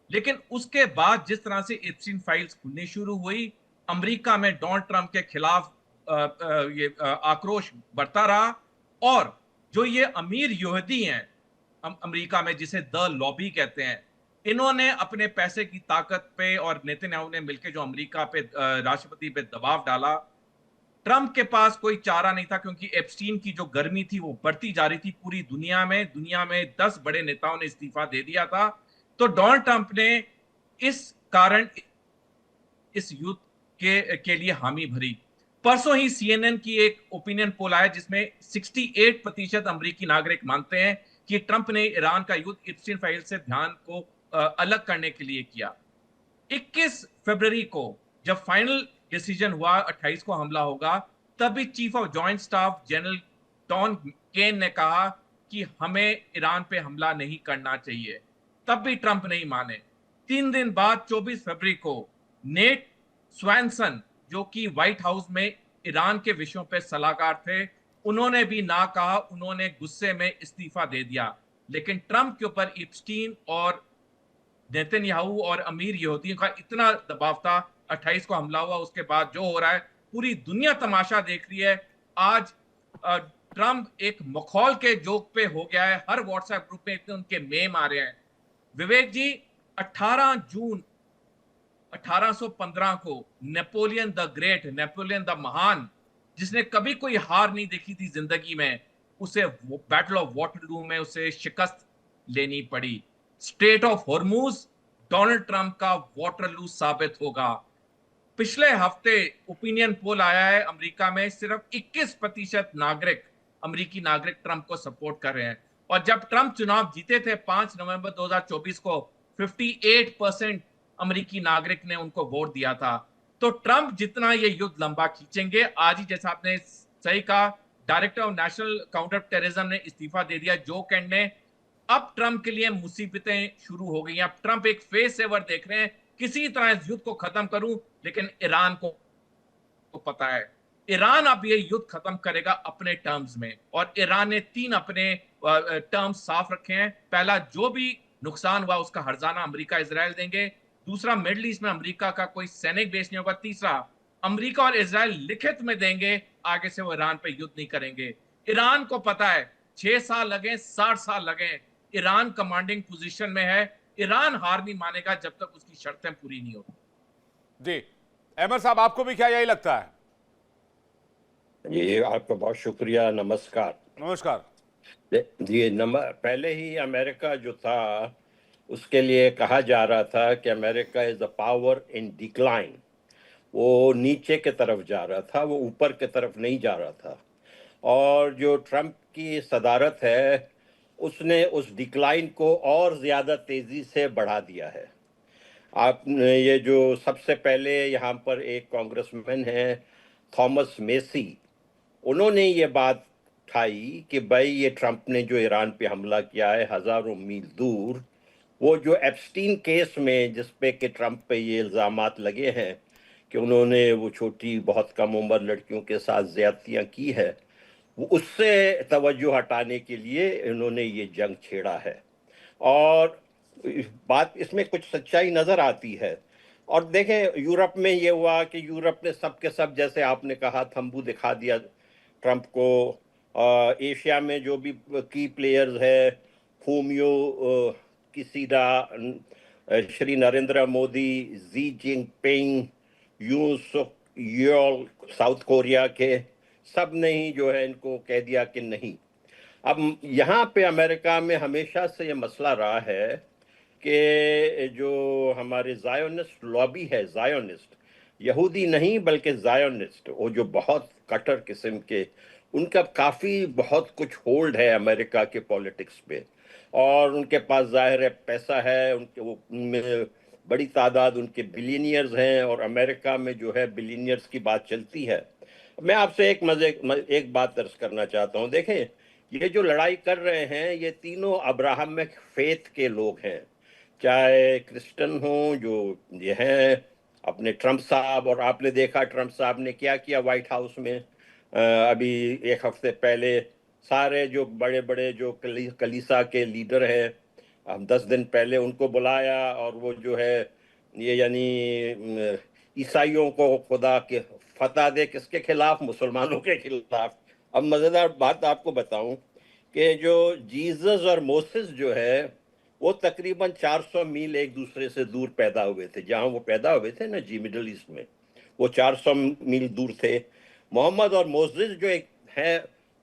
लेकिन उसके बाद जिस तरह से एप्स्टीन फाइल्स खुलनी शुरू हुई, अमेरिका में डोनाल्ड ट्रंप के खिलाफ आक्रोश बढ़ता रहा। और जो ये अमीर यहूदी हैं अमेरिका में, जिसे द लॉबी कहते हैं, इन्होंने अपने पैसे की ताकत पे और नेतन्याहू ने मिलकर जो अमेरिका पे राष्ट्रपति पे दबाव डाला, ट्रंप के पास कोई चारा नहीं था, क्योंकि एप्स्टीन की जो गर्मी थी वो बढ़ती जा रही थी पूरी दुनिया में 10 बड़े नेताओं ने इस्तीफा दे दिया था। तो डोनाल्ड ट्रंप ने इस कारण इस युद्ध के लिए हामी भरी। परसों ही CNN की एक ओपिनियन पोल आया जिसमें 68% अमेरिकी नागरिक मानते हैं कि ट्रंप ने ईरान का युद्ध एप्स्टीन फाइल से ध्यान को अलग करने के लिए किया। 21 फरवरी को जब फाइनल डिसीजन हुआ 28 को हमला होगा, तभी chief of joint staff general Dan Caine ने कहा कि हमें ईरान पे हमला नहीं करना चाहिए। तब भी ट्रंप नहीं माने। 3 दिन बाद 24 फरवरी को नेट स्वैनसन, जो कि व्हाइट हाउस में ईरान के विषयों पे सलाहकार थे, उन्होंने भी ना कहा, उन्होंने गुस्से में इस्तीफा दे दिया। लेकिन ट्रंप के ऊपर एप्स्टीन और नेतन्याहू और अमीर यहूदियों का इतना दबाव था। 28 को हमला हुआ, उसके बाद जो हो रहा है पूरी दुनिया तमाशा देख रही है। आज ट्रंप एक मखौल के जोक पे हो गया है। हर व्हाट्सएप ग्रुप में इतने उनके मेम आ रहे हैं। विवेक जी, 18 जून 1815 को Napoleon the great, Napoleon the महान, जिसने कभी कोई हार नहीं देखी थी जिंदगी में, उसे बैटल ऑफ वाटरलू में उसे शिकस्त लेनी पड़ी। Straight of Hormuz Donald Trump का वाटरलू साबित होगा। पिछले हफ्ते ओपिनियन पोल आया है अमेरिका में, सिर्फ 21% नागरिक, अमेरिकी नागरिक ट्रंप को सपोर्ट कर रहे हैं। और जब ट्रंप चुनाव जीते थे 5 नवंबर 2024 को, 58% अमेरिकी नागरिक ने उनको वोट दिया था। तो ट्रंप जितना ये युद्ध लंबा खींचेंगे, आज ही जैसा आपने सही कहा, director of national counter terrorism ने इस्तीफा दे दिया, जो कैंड ने। अब ट्रंप के लिए मुसीबतें शुरू हो गई। अब ट्रंप एक फेस सेवर देख रहे हैं, किसी तरह इस युद्ध को खत्म करूं। लेकिन ईरान को पता है, ईरान अब ये युद्ध खत्म करेगा अपने टर्म्स में, और ईरान ने 3 अपने टर्म्स साफ रखे हैं। पहला, जो भी नुकसान हुआ उसका हर्जाना अमेरिका इजराइल देंगे। दूसरा, मिडिल ईस्ट में अमेरिका का कोई सैनिक बेस नहीं होगा। तीसरा, अमेरिका और इजराइल लिखित में देंगे आगे से वो ईरान पे युद्ध नहीं करेंगे। ईरान को पता है 6 साल लगे, 60 साल लगे, ईरान कमांडिंग पोजीशन में है। ईरान हार नहीं मानेगा जब तक उसकी शर्तें पूरी नहीं होती। जी अहमद साहब, आपको भी क्या यही लगता है? जी, आपका बहुत शुक्रिया। नमस्कार। नमस्कार जी, पहले ही अमेरिका जो था उसके लिए कहा जा रहा था कि America is a power in decline. वो नीचे के तरफ जा रहा था, वो ऊपर के तरफ नहीं जा रहा था। और जो ट्रंप की सदारत है, उसने उस डिक्लाइन को और ज़्यादा तेज़ी से बढ़ा दिया है। आपने ये जो सबसे पहले यहाँ पर एक कांग्रेसमैन है थॉमस मेसी, उन्होंने ये बात उठाई कि भाई ये ट्रंप ने जो ईरान पे हमला किया है हज़ारों मील दूर, वो जो एप्स्टीन केस में जिस पे कि ट्रंप पे ये इल्ज़ामात लगे हैं कि उन्होंने वो छोटी बहुत कम उम्र लड़कियों के साथ ज़्यादतियाँ की है, वो उससे तवज्जो हटाने के लिए इन्होंने ये जंग छेड़ा है। और बात इसमें कुछ सच्चाई नज़र आती है। और देखें, यूरोप में ये हुआ कि यूरोप ने सब के सब, जैसे आपने कहा, तंबू दिखा दिया ट्रंप को, एशिया में जो भी की प्लेयर्स है, Fumio Kishida, Shri Narendra Modi, Xi Jinping, Yoon Suk Yol south Korea के, सब ने ही जो है इनको कह दिया कि नहीं। अब यहाँ पे अमेरिका में हमेशा से ये मसला रहा है कि जो हमारे जायोनिस्ट लॉबी है, जायोनिस्ट, यहूदी नहीं बल्कि जायोनिस्ट, वो जो बहुत कट्टर किस्म के, उनका काफ़ी बहुत कुछ होल्ड है अमेरिका के पॉलिटिक्स पे, और उनके पास जाहिर है पैसा है, उनके वो उनमें बड़ी तादाद उनके बिलियनियर्स हैं, और अमेरिका में जो है बिलियनियर्स की बात चलती है। मैं आपसे एक बात अर्ज करना चाहता हूँ। देखें, ये जो लड़ाई कर रहे हैं ये तीनों अब्राहमिक फेथ के लोग हैं, चाहे क्रिश्चियन हो जो ये हैं अपने ट्रंप साहब, और आपने देखा ट्रंप साहब ने क्या किया व्हाइट हाउस में अभी एक हफ्ते पहले। सारे जो बड़े बड़े जो कलीसा के लीडर हैं, हम 10 दिन पहले उनको बुलाया, और वो जो है ये यानी ईसाइयों को खुदा के फतह दे, किसके खिलाफ? मुसलमानों के खिलाफ। अब मज़ेदार बात आपको बताऊं कि जो जीसस और मोसेस जो है वो तकरीबन 400 मील एक दूसरे से दूर पैदा हुए थे। जहां वो पैदा हुए थे ना जी, मिडल ईस्ट में, वो 400 मील दूर थे। मोहम्मद और मोसेस जो एक है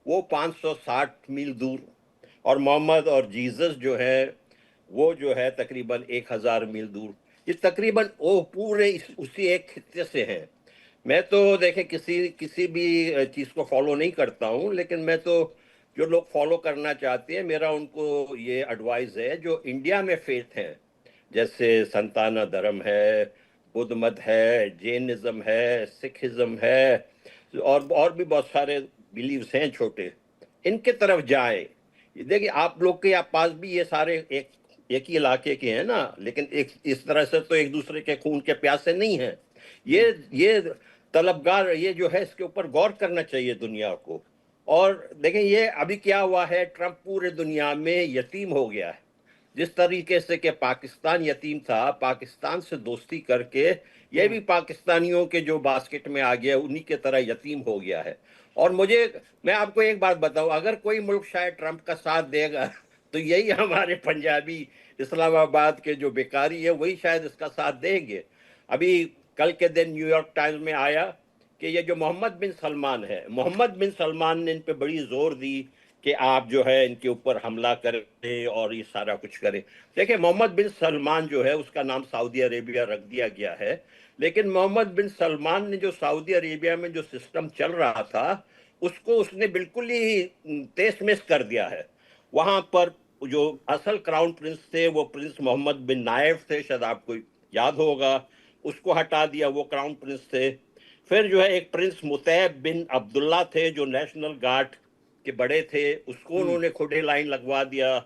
वो 560 मील दूर, और मोहम्मद और जीसस जो है वो जो है तकरीबन 1000 मील दूर। ये तकरीबन वो पूरे उसी एक खित्ते से हैं। मैं तो देखे किसी भी चीज़ को फॉलो नहीं करता हूँ, लेकिन मैं तो जो लोग फॉलो करना चाहते हैं, मेरा उनको ये एडवाइस है, जो इंडिया में फेथ हैं, जैसे संताना धर्म है, बुद्ध मत है, जैनिज्म है, सिखिज्म है, और भी बहुत सारे बिलीव्स हैं छोटे, इनके तरफ जाए। देखिए, आप लोग के पास भी ये सारे एक ही इलाके के हैं ना, लेकिन एक इस तरह से तो एक दूसरे के खून के प्यासे नहीं हैं। ये तलबगार, ये जो है इसके ऊपर गौर करना चाहिए दुनिया को। और देखें, ये अभी क्या हुआ है, ट्रंप पूरे दुनिया में यतीम हो गया है। जिस तरीके से कि पाकिस्तान यतीम था, पाकिस्तान से दोस्ती करके ये भी पाकिस्तानियों के जो बास्केट में आ गया, उन्हीं के तरह यतीम हो गया है। और मैं आपको एक बात बताऊं, अगर कोई मुल्क शायद ट्रंप का साथ देगा तो यही हमारे पंजाबी इस्लामाबाद के जो बेकारी है वही शायद इसका साथ देंगे। अभी कल के दिन न्यूयॉर्क टाइम्स में आया कि ये जो मोहम्मद बिन सलमान है, मोहम्मद बिन सलमान ने इन पे बड़ी जोर दी कि आप जो है इनके ऊपर हमला करें और ये सारा कुछ करें। देखिए, मोहम्मद बिन सलमान जो है उसका नाम सऊदी अरेबिया रख दिया गया है, लेकिन मोहम्मद बिन सलमान ने जो सऊदी अरेबिया में जो सिस्टम चल रहा था उसको उसने बिल्कुल ही तेज-मेज कर दिया है। वहां पर जो असल क्राउन प्रिंस थे वो प्रिंस मोहम्मद बिन नायफ थे, शायद आपको याद होगा, उसको हटा दिया, वो क्राउन प्रिंस थे। फिर जो है एक प्रिंस मुतैब बिन अब्दुल्ला थे जो नेशनल गार्ड के बड़े थे, उसको उन्होंने खुदे लाइन लगवा दिया।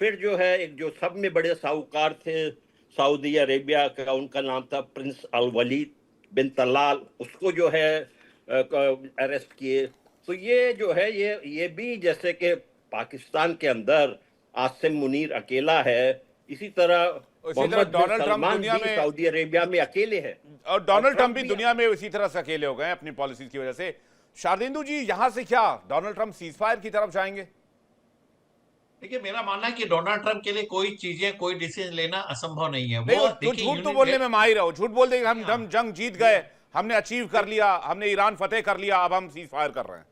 फिर जो है एक जो सब में बड़े साहूकार थे सऊदी अरेबिया का, उनका नाम था प्रिंस अल वलीद बिन तलाल, उसको जो है अरेस्ट किए। तो ये जो है ये भी जैसे कि पाकिस्तान के अंदर आसिम मुनीर अकेला है, इसी तरह मोहम्मद बिन डोनाल्ड ट्रंप सलमान दुनिया भी में, सऊदी अरेबिया में अकेले हैं, और डोनाल्ड ट्रंप भी भी दुनिया में इसी तरह से अकेले हो गए हैं अपनी पॉलिसीज की वजह से। शारदेंदु जी, यहां से क्या डोनाल्ड ट्रंप सीजफायर की तरफ जाएंगे? देखिए, मेरा मानना है कि डोनाल्ड ट्रंप के लिए कोई डिसीजन लेना असंभव नहीं है। नहीं, वो तो झूठ तो बोलने में माहिर हो, झूठ बोल देंगे हम जंग जीत गए, हमने अचीव कर लिया, हमने ईरान फतेह कर लिया, अब हम सीजफायर कर रहे हैं।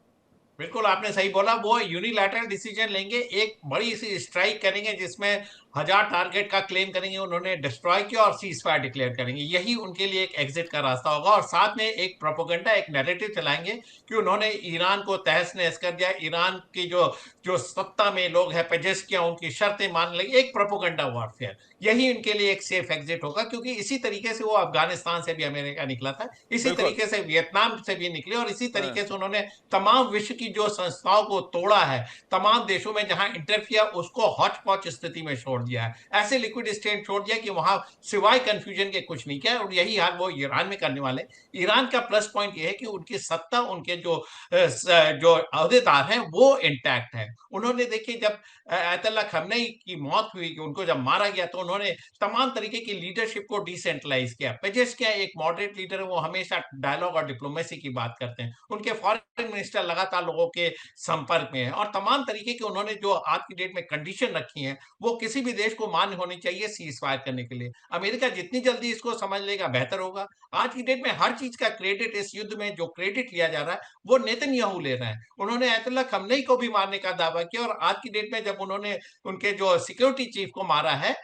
बिल्कुल आपने सही बोला, वो यूनिलैटरल डिसीजन लेंगे, एक बड़ी सी स्ट्राइक करेंगे जिसमें 1000 टारगेट का क्लेम करेंगे, उन्होंने डिस्ट्रॉय किया और सीज फायर डिक्लेयर करेंगे। यही उनके लिए एक एग्जिट का रास्ता होगा, और साथ में एक प्रोपेगेंडा, एक नैरेटिव चलाएंगे कि उन्होंने ईरान को तहस नहस कर दिया, ईरान की जो जो सत्ता में लोग हैं पेजेस किया, उनकी शर्तें मान ली, एक प्रोपेगेंडा वॉरफेयर। यही उनके लिए एक सेफ एग्जिट होगा, क्योंकि इसी तरीके से वो अफगानिस्तान से भी अमेरिका निकला था, इसी बिल्कुल। तरीके से वियतनाम से भी निकले, और इसी हाँ। तरीके से उन्होंने तमाम विश्व की जो संस्थाओं को तोड़ा है, तमाम देशों में जहां इंटरफियर उसको हॉच पॉच स्थिति में छोड़ दिया है, ऐसे लिक्विड स्टेट छोड़ दिया कि वहां सिवाय कंफ्यूजन के कुछ नहीं किया, और यही हाल वो ईरान में करने वाले। ईरान का प्लस पॉइंट ये है कि उनकी सत्ता, उनके जो अहदेदार हैं वो इंटैक्ट है। उन्होंने देखिए, जब अयतुल्लाह खamenei की मौत हुई, कि उनको जब मारा गया, तो उन्होंने तमाम तरीके की लीडरशिप को डिसेंट्रलाइज किया। पेजेस्कियां एक मॉडरेट लीडर है, वो हमेशा डायलॉग और डिप्लोमेसी की बात करते हैं। उनके फॉरेन मिनिस्टर लगातार लोगों लोगों के संपर्क में है, और तमाम तरीके के उन्होंने जो आज की डेट में कंडीशन रखी हैं, वो किसी भी देश को मान्य होनी चाहिए सीज फायर करने के लिए। अमेरिका जितनी जल्दी इसको समझ लेगा बेहतर होगा। आज की डेट में हर चीज का क्रेडिट, इस युद्ध में जो क्रेडिट लिया जा रहा है वो नेतन्याहू ले रहे हैं। उन्होंने अयतुल्लाह खमेनी को भी मारने का दावा किया, और आज की डेट में जब उन्होंने उनके जो सिक्योरिटी चीफ को मारा है,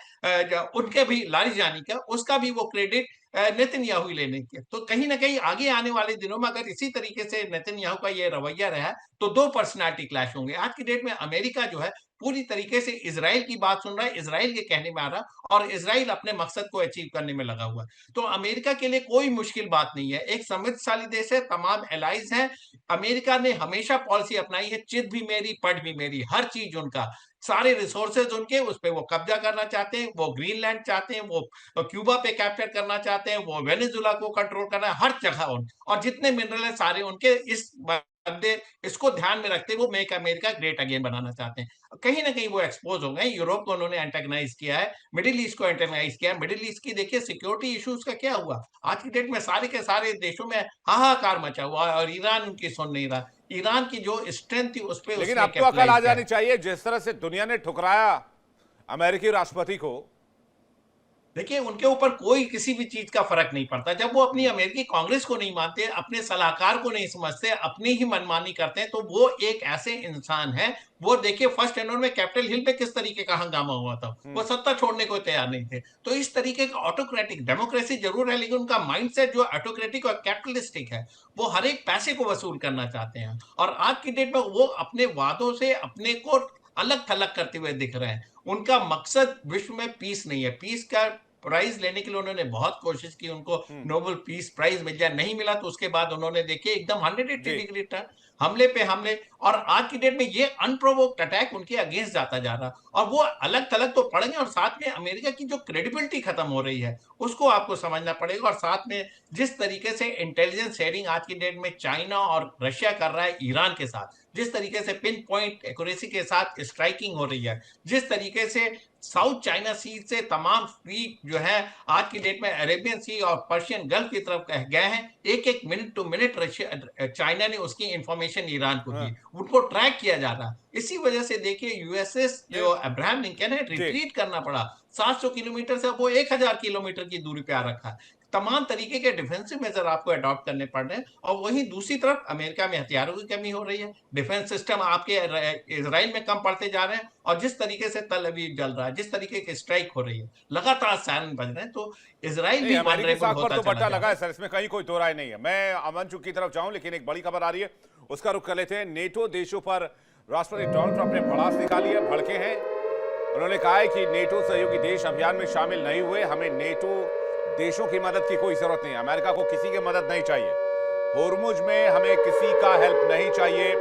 उनके भी लारिजानी का, उसका भी वो क्रेडिट नेतन्याहू ही लेने के। तो कहीं ना कहीं आगे आने वाले दिनों में अगर इसी तरीके से नेतन्याहू का ये रवैया रहा तो दो पर्सनालिटी क्लैश होंगे। आज की डेट में अमेरिका जो है पूरी तरीके से इजराइल की बात सुन रहा है, इजराइल के कहने में आ रहा है, और इजराइल अपने मकसद को अचीव करने में लगा हुआ है। तो अमेरिका के लिए कोई मुश्किल बात नहीं है, एक समृद्धशाली देश है, तमाम एलाइज हैं। अमेरिका ने हमेशा पॉलिसी अपनाई है, चित भी मेरी पट भी मेरी, हर चीज उनका, सारे रिसोर्सेज उनके, उस पर वो कब्जा करना चाहते हैं, वो ग्रीनलैंड चाहते हैं, वो क्यूबा पे कैप्चर करना चाहते हैं, वो वेनेजुला को कंट्रोल करना है, हर जगह और जितने मिनरल है सारे उनके। इस बदले इसको ध्यान में रखते हुए मेक अमेरिका ग्रेट अगेन बनाना चाहते हैं। कहीं ना कहीं वो एक्सपोज हो गए। यूरोप को उन्होंने एंटेगनाइज किया है, मिडिल ईस्ट को एंटेगनाइज किया है। मिडिल ईस्ट की देखिए सिक्योरिटी इश्यूज का क्या हुआ, आज की डेट में सारे के सारे देशों में हाहाकार मचा हुआ है, और ईरान उनकी सुन नहीं रहा। ईरान की जो स्ट्रेंथ थी उस पर लेकिन उसने अब तो अकल आ कैपिटलाइज जानी किया। चाहिए, जिस तरह से दुनिया ने ठुकराया अमेरिकी राष्ट्रपति को। देखिए उनके ऊपर कोई किसी भी चीज का फर्क नहीं पड़ता। जब वो अपनी अमेरिकी कांग्रेस को नहीं मानते, अपने सलाहकार को नहीं समझते, अपनी ही मनमानी करते हैं, तो वो एक ऐसे इंसान है। वो देखिए फर्स्ट जनवरी में कैपिटल हिल पे किस तरीके का हंगामा हुआ था, वो सत्ता छोड़ने को तैयार नहीं थे। तो इस तरीके का ऑटोक्रेटिक, डेमोक्रेसी जरूर है लेकिन उनका माइंडसेट जो ऑटोक्रेटिक और कैपिटलिस्टिक है, वो हर एक पैसे को वसूल करना चाहते हैं। और आज की डेट में वो अपने वादों से अपने को अलग थलग करते हुए दिख रहे हैं। उनका मकसद विश्व में पीस नहीं है। पीस का प्राइज लेने के लिए उन्होंने बहुत कोशिश की, उनको नोबेल पीस प्राइज मिल जाए, नहीं मिला तो उसके बाद उन्होंने देखिए एकदम 180 डिग्री टर्न, हमले पे हमले। और आज की डेट में ये अनप्रोवोक्ड अटैक उनके अगेंस्ट जाता जा रहा, और वो अलग थलग तो पड़ेंगे, और साथ में अमेरिका की जो क्रेडिबिलिटी खत्म हो रही है उसको आपको समझना पड़ेगा। और साथ में जिस तरीके से इंटेलिजेंस शेयरिंग आज की डेट में चाइना और रशिया कर रहा है ईरान के साथ, जिस तरीके से पिन पॉइंट एक्यूरेसी के साथ स्ट्राइकिंग हो रही है, जिस तरीके से साउथ चाइना सी से तमाम फ्लीट जो है आज की डेट में अरेबियन सी और पर्शियन गल्फ की तरफ गए हैं, एक एक minute to minute Russia China ने उसकी इंफॉर्मेशन ईरान को दी, उनको ट्रैक किया जा रहा। इसी वजह से देखिए यूएसएस जो अब्राहम लिंकन है रिट्रीट करना पड़ा, 700 किलोमीटर से अब वो 1000 किलोमीटर की दूरी पे आ रखा है। तमाम तरीके के डिफेंसिव मेजर आपको अडॉप्ट करने पड़ रहे हैं। और वहीं दूसरी तरफ अमेरिका में हथियारों की कमी हो रही है, डिफेंस सिस्टम आपके इजराइल में कम पड़ते जा रहे हैं, और जिस तरीके से तल अवीव जल रहा है, जिस तरीके की स्ट्राइक हो रही है, लगातार सायरन बज रहे हैं, तो इजराइल भी अमेरिकी वल्नरेबल साख पर होता तो चला बट्टा जा लगा रहा है है। सर, इसमें कहीं कोई दो राय नहीं है। मैं अमन चुग की तरफ जाऊं, लेकिन एक बड़ी खबर आ रही है, उसका रुख कर लेते हैं। नेटो देशों पर राष्ट्रपति डोनाल्ड ट्रंप ने भड़ास निकाली है, भड़के हैं। उन्होंने कहा है कि नेटो सहयोगी देश अभियान में शामिल नहीं हुए, हमें नेटो देशों की मदद की कोई जरूरत नहीं है, अमेरिका को किसी की मदद नहीं चाहिए, होर्मुज में हमें किसी का हेल्प नहीं चाहिए।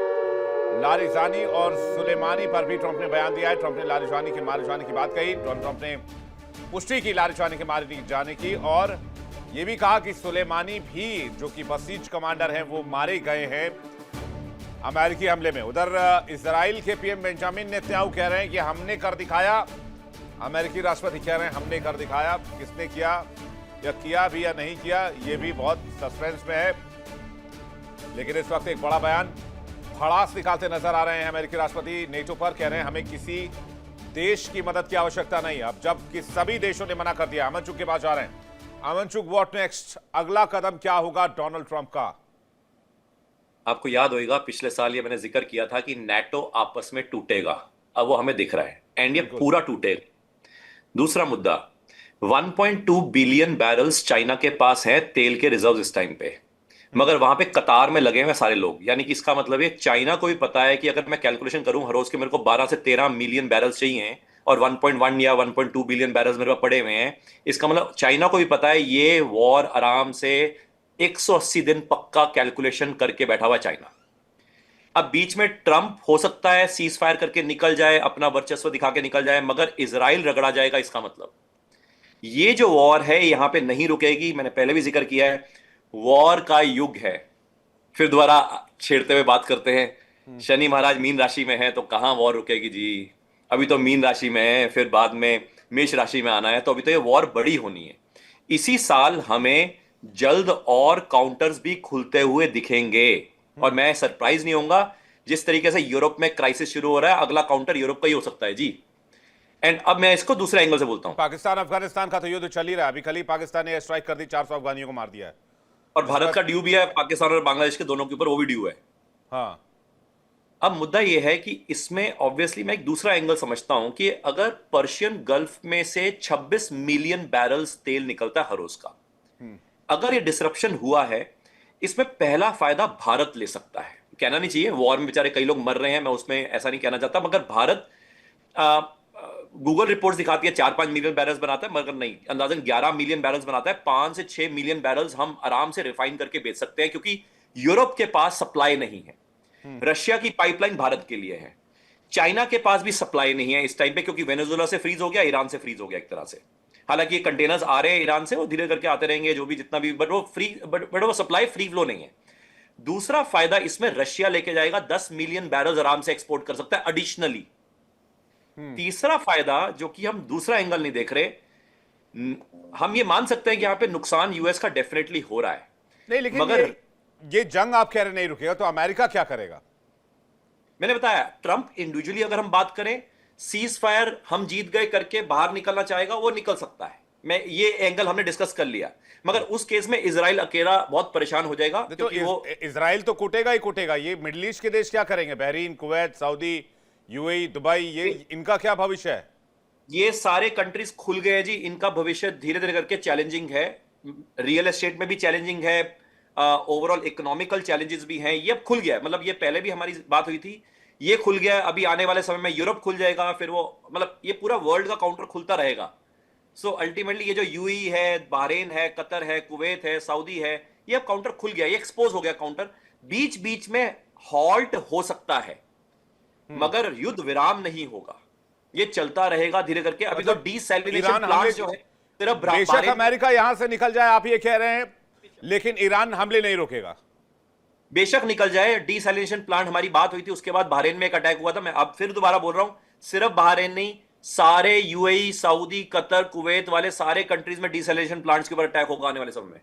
लारिजानी और सुलेमानी पर भी ट्रंप ने बयान दिया है। ट्रंप ने लारिजानी के मारे जाने की बात कही, ट्रंप ने पुष्टि की लारिजानी के मारे जाने की, और यह भी कहा कि सुलेमानी भी जो कि बसीज कमांडर हैं वो मारे गए हैं अमेरिकी हमले में। उधर इजराइल के पीएम बेंजामिन नेतन्याहू कह रहे हैं कि हमने कर दिखाया, अमेरिकी राष्ट्रपति कह रहे हैं हमने कर दिखाया। किसने किया या किया भी या नहीं किया ये भी बहुत सस्पेंस में है। लेकिन इस वक्त एक बड़ा बयान भड़ास निकालते नजर आ रहे हैं अमेरिकी राष्ट्रपति नेटो पर, कह रहे हैं हमें किसी देश की मदद की आवश्यकता नहीं। अब जबकि सभी देशों ने मना कर दिया। अमन चुग के पास जा रहे हैं। अमन चुग, व्हाट नेक्स्ट, अगला कदम क्या होगा डोनाल्ड ट्रंप का? आपको याद होगा पिछले साल ये मैंने जिक्र किया था कि नाटो आपस में टूटेगा, अब वो हमें दिख रहा है, एंड ये पूरा टूटेगा। दूसरा मुद्दा, 1.2 बिलियन बैरल्स चाइना के पास है तेल के रिजर्व इस टाइम पे, मगर वहां पे कतार में लगे हुए सारे लोग। यानी कि इसका मतलब है चाइना को भी पता है कि अगर मैं कैलकुलेशन करूं हर रोज के मेरे को 12 से 13 मिलियन बैरल्स चाहिए, और 1.1 या 1.2 बिलियन बैरल्स मेरे पास पड़े हुए हैं। इसका मतलब चाइना को भी पता है ये वॉर आराम से 180 दिन पक्का कैलकुलेशन करके बैठा हुआ चाइना। अब बीच में ट्रंप हो सकता है सीज फायर करके निकल जाए, अपना वर्चस्व दिखा के निकल जाए, मगर इजराइल रगड़ा जाएगा। इसका मतलब ये जो वॉर है यहां पे नहीं रुकेगी। मैंने पहले भी जिक्र किया है, वॉर का युग है। फिर दोबारा छेड़ते हुए बात करते हैं, शनि महाराज मीन राशि में है तो कहां वॉर रुकेगी जी। अभी तो मीन राशि में है, फिर बाद में मेष राशि में आना है, तो अभी तो ये वॉर बड़ी होनी है। इसी साल हमें जल्द और काउंटर्स भी खुलते हुए दिखेंगे, और मैं सरप्राइज नहीं होऊंगा जिस तरीके से यूरोप में क्राइसिस शुरू हो रहा है, अगला काउंटर यूरोप का ही हो सकता है जी। एंड अब मैं इसको दूसरे एंगल से बोलता हूं। पाकिस्तान अफगानिस्तान का तो युद्ध चल ही रहा है, अभी कल ही पाकिस्तान ने एयर स्ट्राइक कर दी, 400 अफगानियों को मार दिया है। और भारत का ड्यू भी है पाकिस्तान और बांग्लादेश के दोनों के ऊपर, वो भी ड्यू है। हाँ, अब मुद्दा यह है कि इसमें ऑब्वियसली मैं एक दूसरा एंगल समझता हूं कि अगर पर्शियन गल्फ में से 26 मिलियन बैरल्स तेल निकलता है हर रोज का, अगर ये डिसरप्शन हुआ है, इसमें पहला फायदा भारत ले सकता है। कहना नहीं चाहिए, वॉर में बेचारे कई लोग मर रहे हैं, मैं उसमें ऐसा नहीं कहना चाहता, मगर भारत गूगल रिपोर्ट्स दिखाती है 4-5 मिलियन बैरल्स बनाता है, मगर नहीं, अंदाजन 11 मिलियन बैरल्स बनाता है। 5 से 6 मिलियन बैरल्स हम आराम से रिफाइन करके बेच सकते हैं, क्योंकि यूरोप के पास सप्लाई नहीं है। रशिया की पाइपलाइन भारत के लिए है, चाइना के पास भी सप्लाई नहीं है इस टाइम पे, क्योंकि वेनेजुएला से फ्रीज हो गया, ईरान से फ्रीज हो गया एक तरह से। हालांकि ये कंटेनर्स आ रहे हैं ईरान से, वो धीरे करके आते रहेंगे, जो भी जितना भी, बट वो फ्री, बट वो सप्लाई फ्री फ्लो नहीं है। दूसरा फायदा इसमें रशिया लेके जाएगा, 10 मिलियन बैरल्स आराम से एक्सपोर्ट कर सकता है एडिशनली। तीसरा फायदा, जो कि हम दूसरा एंगल नहीं देख रहे, हम ये मान सकते हैं कि यहां पे नुकसान यूएस का डेफिनेटली हो रहा है, नहीं, लेकिन मगर ये जंग आप कह रहे नहीं रुकेगा, तो अमेरिका क्या करेगा? मैंने बताया, ट्रंप इंडिविजुअली अगर हम बात करें, सीज फायर हम जीत गए करके बाहर निकलना चाहेगा, वो निकल सकता है। मैं ये एंगल हमने डिस्कस कर लिया, मगर उस केस में इजराइल अकेला बहुत परेशान हो जाएगा, तो क्योंकि वो इजराइल तो कूटेगा ही कूटेगा। ये मिडिल ईस्ट के देश क्या करेंगे? Bahrain, Kuwait, Saudi, UAE, Dubai, ये इनका क्या भविष्य है? ये सारे कंट्रीज खुल गए जी, इनका भविष्य धीरे धीरे करके चैलेंजिंग है। रियल एस्टेट में भी चैलेंजिंग है, ओवरऑल इकोनॉमिकल चैलेंजेस भी हैं। ये अब खुल गया है, मतलब ये पहले भी हमारी बात हुई थी, ये खुल गया है। अभी आने वाले समय में यूरोप खुल जाएगा, फिर वो, मतलब ये पूरा वर्ल्ड का काउंटर खुलता रहेगा। सो अल्टीमेटली ये जो यूएई है, बहरीन है, कतर है, कुवैत है, सऊदी है, ये अब काउंटर खुल गया, ये एक्सपोज हो गया काउंटर। बीच बीच में हॉल्ट हो सकता है, मगर युद्ध विराम नहीं होगा, ये चलता रहेगा धीरे करके। अभी तो डीसैलिनेशन प्लांट जो है सिर्फ बेशक अमेरिका यहां से निकल जाए, आप ये कह रहे हैं, लेकिन ईरान हमले नहीं रोकेगा। बेशक निकल जाए, डीसैलिनेशन प्लांट हमारी बात हुई थी, उसके बाद बहरीन में एक अटैक हुआ था। मैं अब फिर दोबारा बोल रहा हूं, सिर्फ बहरीन नहीं, सारे यूएई, सऊदी, कतर, कुवैत वाले सारे कंट्रीज में डीसैलिनेशन प्लांट्स के ऊपर अटैक होगा आने वाले समय में,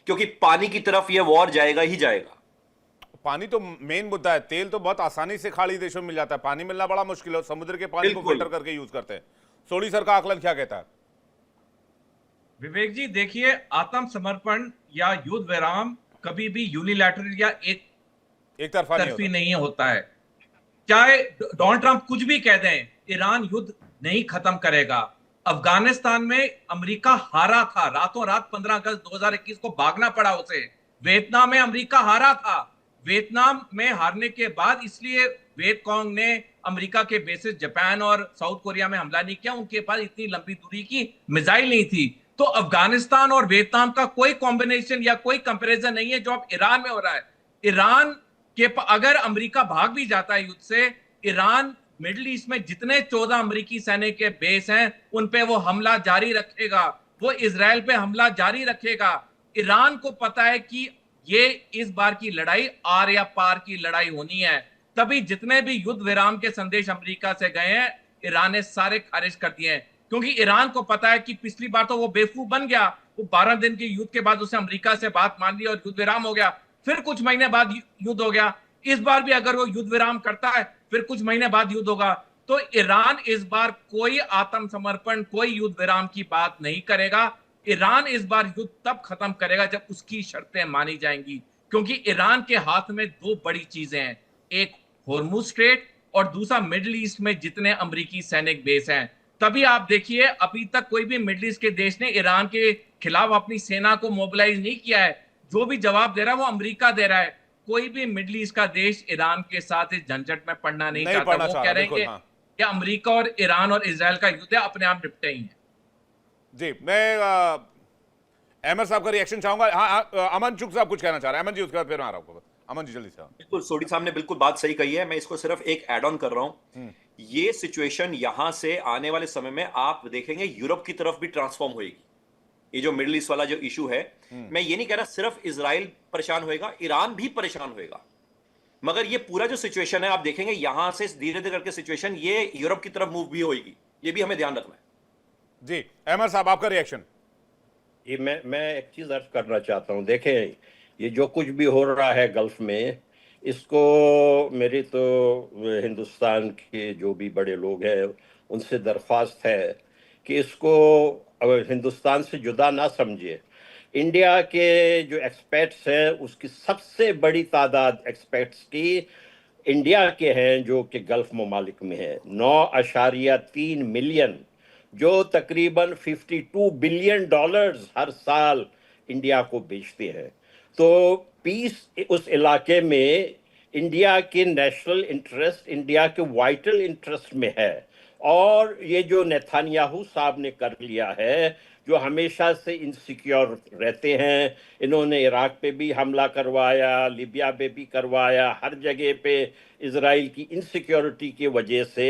क्योंकि पानी की तरफ यह वॉर जाएगा ही जाएगा। पानी तो मेन मुद्दा है, तेल तो बहुत आसानी से खाड़ी देशों में मिल जाता है, पानी मिलना बड़ा मुश्किल है, समुद्र के पानी को फिल्टर करके यूज करते हैं। सोडी सर का आकलन क्या कहता है? विवेक जी देखिए, आत्मसमर्पण या युद्ध विराम कभी भी यूनिलैटरल या एक तरफी नहीं होता है। चाहे डोनाल्ड ट्रंप कुछ भी कह दें, ईरान युद्ध नहीं खत्म करेगा। अफगानिस्तान में अमेरिका हारा था, रातों रात 15 अगस्त 2021 को भागना पड़ा उसे। वियतनाम में अमेरिका हारा था, वियतनाम में हारने के बाद इसलिए वियतकॉन्ग ने अमेरिका के बेसिस जापान और साउथ कोरिया में हमला नहीं किया, उनके पास इतनी लंबी दूरी की मिसाइल नहीं थी। तो अफगानिस्तान और वियतनाम का कोई कॉम्बिनेशन या कोई कंपैरिजन नहीं है जो अब ईरान में हो रहा है। ईरान के अगर अमेरिका भाग भी जाता है युद्ध से, ईरान मिडिल ईस्ट में जितने 14 अमेरिकी सैनिक के बेस हैं उन पे वो हमला जारी रखेगा, वो इजराइल पे हमला जारी रखेगा। ईरान को पता है कि ये इस बार की लड़ाई आर या पार की लड़ाई होनी है, तभी जितने भी युद्ध विराम के संदेश अमेरिका से गए हैं ईरान ने सारे खारिज कर दिए हैं, क्योंकि ईरान को पता है कि पिछली बार तो वो बेवकूफ बन गया, वो 12 दिन के युद्ध के बाद उसने अमेरिका से बात मान ली और युद्ध विराम हो गया, फिर कुछ महीने बाद युद्ध हो गया। इस बार भी अगर वो युद्ध विराम करता है फिर कुछ महीने बाद युद्ध होगा। तो ईरान इस बार कोई आत्मसमर्पण, कोई युद्ध विराम की बात नहीं करेगा। ईरान इस बार युद्ध तब खत्म करेगा जब उसकी शर्तें मानी जाएंगी, क्योंकि ईरान के हाथ में दो बड़ी चीजें हैं, एक होर्मुज स्ट्रेट और दूसरा मिडिल ईस्ट में जितने अमेरिकी सैनिक बेस हैं। तभी आप देखिए अभी तक कोई भी मिडिल ईस्ट के देश ने ईरान के खिलाफ अपनी सेना को मोबिलाइज नहीं किया है। जो भी जवाब दे रहा है वो अमेरिका दे रहा है। कोई भी मिडिल ईस्ट का देश ईरान के साथ इस झंझट में पड़ना नहीं चाहता। वो कह रहे हैं कि अमेरिका और ईरान और इजराइल का युद्ध है, अपने आप निपटे ही है। जी, मैं अहमद साहब का रिएक्शन चाहूंगा। हाँ, अमन चुग साहब कुछ कहना चाह रहे हैं। अमन जी, उसके बाद फिर मैं आ रहा हूँ। अमन जी जल्दी से। बिल्कुल, सोडी साहब ने बिल्कुल बात सही कही है, मैं इसको सिर्फ एक ऐड ऑन कर रहा हूं। ये सिचुएशन यहां से आने वाले समय में आप देखेंगे यूरोप की तरफ भी ट्रांसफॉर्म होगी। ये जो मिडिल ईस्ट वाला जो इशू है, मैं ये नहीं कह रहा सिर्फ इजराइल परेशान होएगा, ईरान भी परेशान होएगा, मगर ये पूरा जो सिचुएशन है आप देखेंगे यहां से धीरे धीरे करके सिचुएशन ये यूरोप की तरफ मूव भी होगी। ये भी हमें ध्यान रखना है। जी, अहमद साहब आपका रिएक्शन। ये मैं एक चीज अर्ज करना चाहता हूं। देखें, ये जो कुछ भी हो रहा है गल्फ में, इसको मेरी तो हिंदुस्तान के जो भी बड़े लोग हैं उनसे दरख्वास्त है कि इसको अब हिंदुस्तान से जुदा ना समझे। इंडिया के जो एक्सपर्ट्स हैं उसकी सबसे बड़ी तादाद एक्सपर्ट्स की इंडिया के हैं जो कि गल्फ ममालिक में है, 9.3 मिलियन, जो तकरीबन $52 बिलियन हर साल इंडिया को बेचते हैं। तो पीस उस इलाके में इंडिया के नेशनल इंटरेस्ट, इंडिया के वाइटल इंटरेस्ट में है। और ये जो नेथानियाहू साहब ने कर लिया है, जो हमेशा से इनसिक्योर रहते हैं, इन्होंने इराक पे भी हमला करवाया, लीबिया पे भी करवाया, हर जगह पे इजराइल की इनसिक्योरिटी की वजह से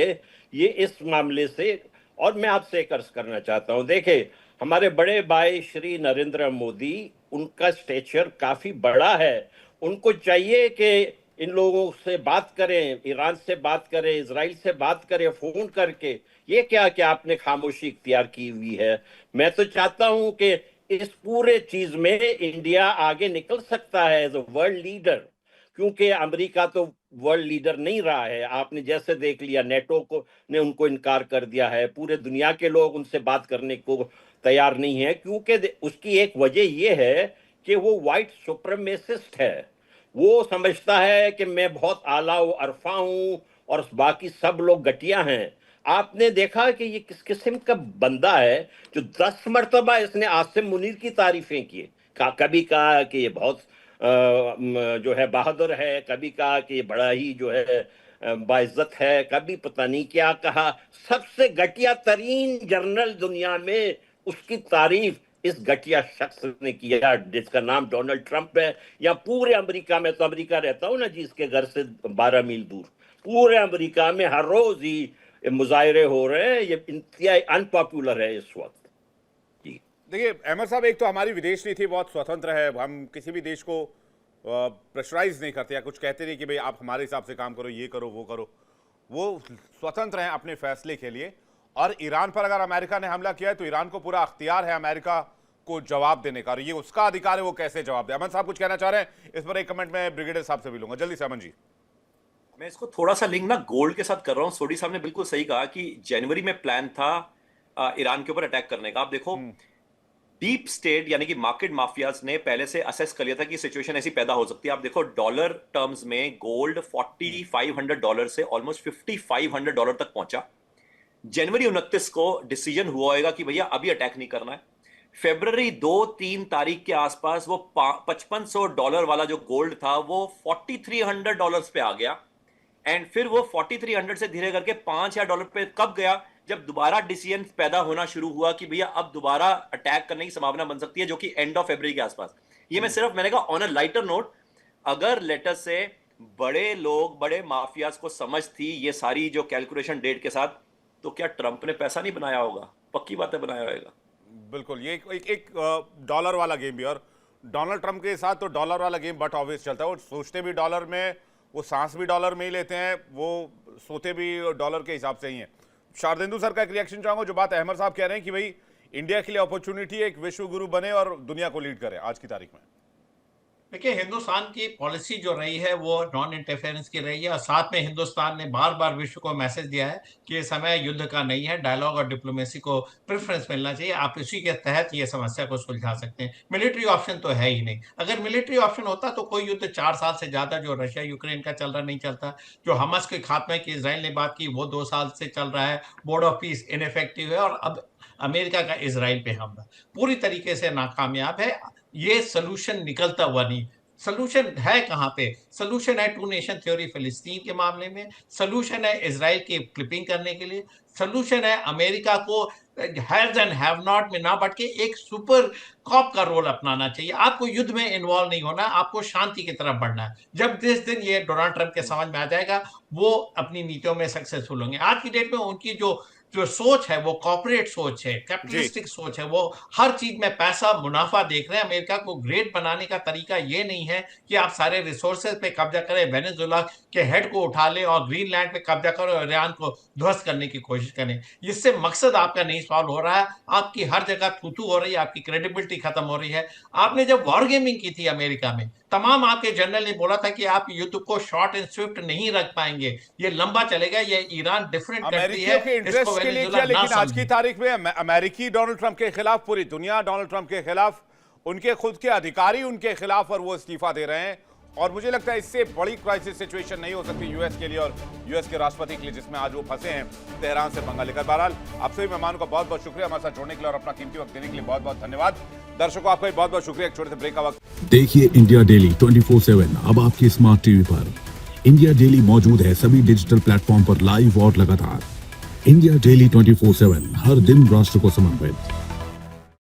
ये इस मामले से। और मैं आपसे एक अर्ज करना चाहता हूं, देखे हमारे बड़े भाई श्री नरेंद्र मोदी, उनका स्टेचर काफी बड़ा है, उनको चाहिए कि इन लोगों से बात करें, ईरान से बात करें, इजराइल से बात करें फोन करके। ये क्या कि आपने खामोशी इख्तियार की हुई है। मैं तो चाहता हूं कि इस पूरे चीज में इंडिया आगे निकल सकता है एज अ वर्ल्ड लीडर, क्योंकि अमेरिका तो वर्ल्ड लीडर नहीं रहा है। आपने जैसे देख लिया, नेटो को ने उनको इनकार कर दिया है, पूरे दुनिया के लोग उनसे बात करने को तैयार नहीं है, क्योंकि उसकी एक वजह यह है कि वो वाइट सुप्रीमेसिस्ट है। वो समझता है कि मैं बहुत आला अरफा हूं और बाकी सब लोग घटिया हैं। आपने देखा कि ये किस किस्म का बंदा है जो 10 मरतबा इसने आसिम मुनीर की तारीफें की। कभी कहा कि ये बहुत जो है बहादुर है, कभी कहा कि ये बड़ा ही जो है बाइज्जत है, कभी पता नहीं क्या कहा। सबसे घटिया तरीन जर्नल दुनिया में उसकी तारीफ इस घटिया शख्स ने किया जिसका नाम डोनाल्ड ट्रंप है। या पूरे अमेरिका में, तो अमेरिका रहता हूं ना जी, इसके घर से 12 मील दूर, पूरे अमेरिका में हर रोज ही मुजाहरे हो रहे हैं। ये इंतहाई अनपॉपुलर है इस वक्त। देखिए अहमद साहब, एक तो हमारी विदेश नीति बहुत स्वतंत्र है, हम किसी भी देश को प्रेशराइज नहीं करते या कुछ कहते नहीं कि भाई आप हमारे हिसाब से काम करो, ये करो वो करो। वो स्वतंत्र हैं अपने फैसले के लिए। और ईरान पर अगर अमेरिका ने हमला किया है तो ईरान को पूरा अख्तियार है अमेरिका को जवाब देने का, और ये उसका अधिकार है, वो कैसे जवाब दे। अमन साहब कुछ कहना चाह रहे हैं इस पर? एक कमेंट में ब्रिगेडियर साहब से भी लूंगा, जल्दी से अमन जी। मैं इसको थोड़ा सा लिंक ना गोल्ड के साथ कर रहा हूं। सोडी साहब ने बिल्कुल सही कहा कि जनवरी में प्लान था ईरान के ऊपर अटैक करने का। आप देखो डीप स्टेट यानी कि मार्केट माफियाज ने पहले से असेस कर लिया था कि सिचुएशन ऐसी पैदा हो सकती है। आप देखो डॉलर टर्म्स में गोल्ड $4,500 से ऑलमोस्ट $5,500 तक पहुंचा। जनवरी 29 को डिसीजन हुआ होगा कि भैया अभी अटैक नहीं करना है। फरवरी 2-3 तारीख के आसपास वो $5,500 वाला जो गोल्ड था वो $4,300 पे आ गया। एंड फिर वो 4,300 से धीरे करके $5,000 पे कब गया, जब दोबारा डिसीजन पैदा होना शुरू हुआ कि भैया अब दोबारा अटैक करने की संभावना बन सकती है, जो कि एंड ऑफ फरवरी के आसपास। ये मैंने कहा ऑन अ लाइटर नोट, अगर लेटर से बड़े लोग, बड़े माफियाज को समझ थी ये सारी जो कैलकुलेशन डेट के साथ, तो क्या ट्रंप ने पैसा नहीं बनाया होगा? पक्की बात है, बनाया होगा। बिल्कुल, ये एक डॉलर वाला गेम भी, और डोनाल्ड ट्रंप के साथ तो डॉलर वाला गेम बट ऑब्वियस चलता है। वो सोचते भी डॉलर में, वो सांस भी डॉलर में ही लेते हैं, वो सोते भी डॉलर के हिसाब से ही हैं। शारदेंदु सर का एक रिएक्शन चाहूंगा जो बात अहमद साहब कह रहे हैं कि भाई इंडिया के लिए अपॉर्चुनिटी एक विश्व गुरु बने और दुनिया को लीड करे आज की तारीख में। देखिए, हिंदुस्तान की पॉलिसी जो रही है वो नॉन इंटरफेरेंस की रही है, और साथ में हिंदुस्तान ने बार बार विश्व को मैसेज दिया है कि ये समय युद्ध का नहीं है, डायलॉग और डिप्लोमेसी को प्रेफरेंस मिलना चाहिए। आप इसी के तहत ये समस्या को सुलझा सकते हैं। मिलिट्री ऑप्शन तो है ही नहीं। अगर मिलिट्री ऑप्शन होता तो कोई युद्ध 4 साल से ज्यादा जो रशिया यूक्रेन का चल रहा नहीं चलता। जो हमास के खात्मे की इजराइल ने बात की वो 2 साल से चल रहा है। बोर्ड ऑफ पीस इनइफेक्टिव है, और अब अमेरिका का इजराइल पे हमला पूरी तरीके से नाकामयाब है। ये सोल्यूशन निकलता हुआ नहीं। सोल्यूशन है कहां पे? सोल्यूशन है 2 नेशन थ्योरी फिलिस्तीन के मामले में, सोल्यूशन है इजराइल की क्लिपिंग करने के लिए, सोल्यूशन है अमेरिका को हैव्स एंड हैव नॉट में ना बढ़ के एक सुपर कॉप का रोल अपनाना चाहिए। आपको युद्ध में इन्वॉल्व नहीं होना, आपको शांति की तरफ बढ़ना है। जब जिस दिन ये डोनाल्ड ट्रंप के समझ में आ जाएगा, वो अपनी नीतियों में सक्सेसफुल होंगे। आज की डेट में उनकी जो सोच है वो कॉर्पोरेट सोच है, कैपिटलिस्टिक सोच है। वो हर चीज में पैसा मुनाफा देख रहे हैं। अमेरिका को ग्रेट बनाने का तरीका ये नहीं है कि आप सारे रिसोर्सेज पे कब्जा करें, वेनेजुएला के हेड को उठा लें और ग्रीनलैंड पे कब्जा करें और ईरान को ध्वस्त करने की कोशिश करें। इससे मकसद आपका नहीं सॉल्व हो रहा है। आपकी हर जगह थूथू हो रही है, आपकी क्रेडिबिलिटी खत्म हो रही है। आपने जब वॉर गेमिंग की थी अमेरिका में, तमाम आपके जनरल ने बोला था कि आप युद्ध को शॉर्ट एंड स्विफ्ट नहीं रख पाएंगे, ये लंबा चलेगा, ये ईरान डिफरेंट कंट्री है, अमेरिकियों के इंटरेस्ट के लिए किया, लेकिन आज की तारीख में अमेरिकी डोनाल्ड ट्रंप के खिलाफ, पूरी दुनिया डोनाल्ड ट्रंप के खिलाफ, उनके खुद के अधिकारी उनके खिलाफ, और वो इस्तीफा दे रहे हैं। और मुझे लगता है इससे बड़ी क्राइसिस सिचुएशन नहीं हो सकती यूएस के लिए और यूएस के राष्ट्रपति के लिए, जिसमें आज वो फंसे हैं तेहरान से पंगा लेकर। बहरहाल आप सभी मेहमानों का बहुत बहुत शुक्रिया हमारे साथ जुड़ने के लिए और अपना कीमती वक्त देने के लिए बहुत बहुत धन्यवाद। दर्शकों आपका भी बहुत बहुत शुक्रिया। एक छोटे से ब्रेक का वक्त। देखिए इंडिया डेली 24/7 अब आपकी स्मार्ट टीवी पर। इंडिया डेली मौजूद है सभी डिजिटल प्लेटफॉर्म पर लाइव और लगातार। इंडिया डेली 24/7 हर दिन राष्ट्र को समर्पित।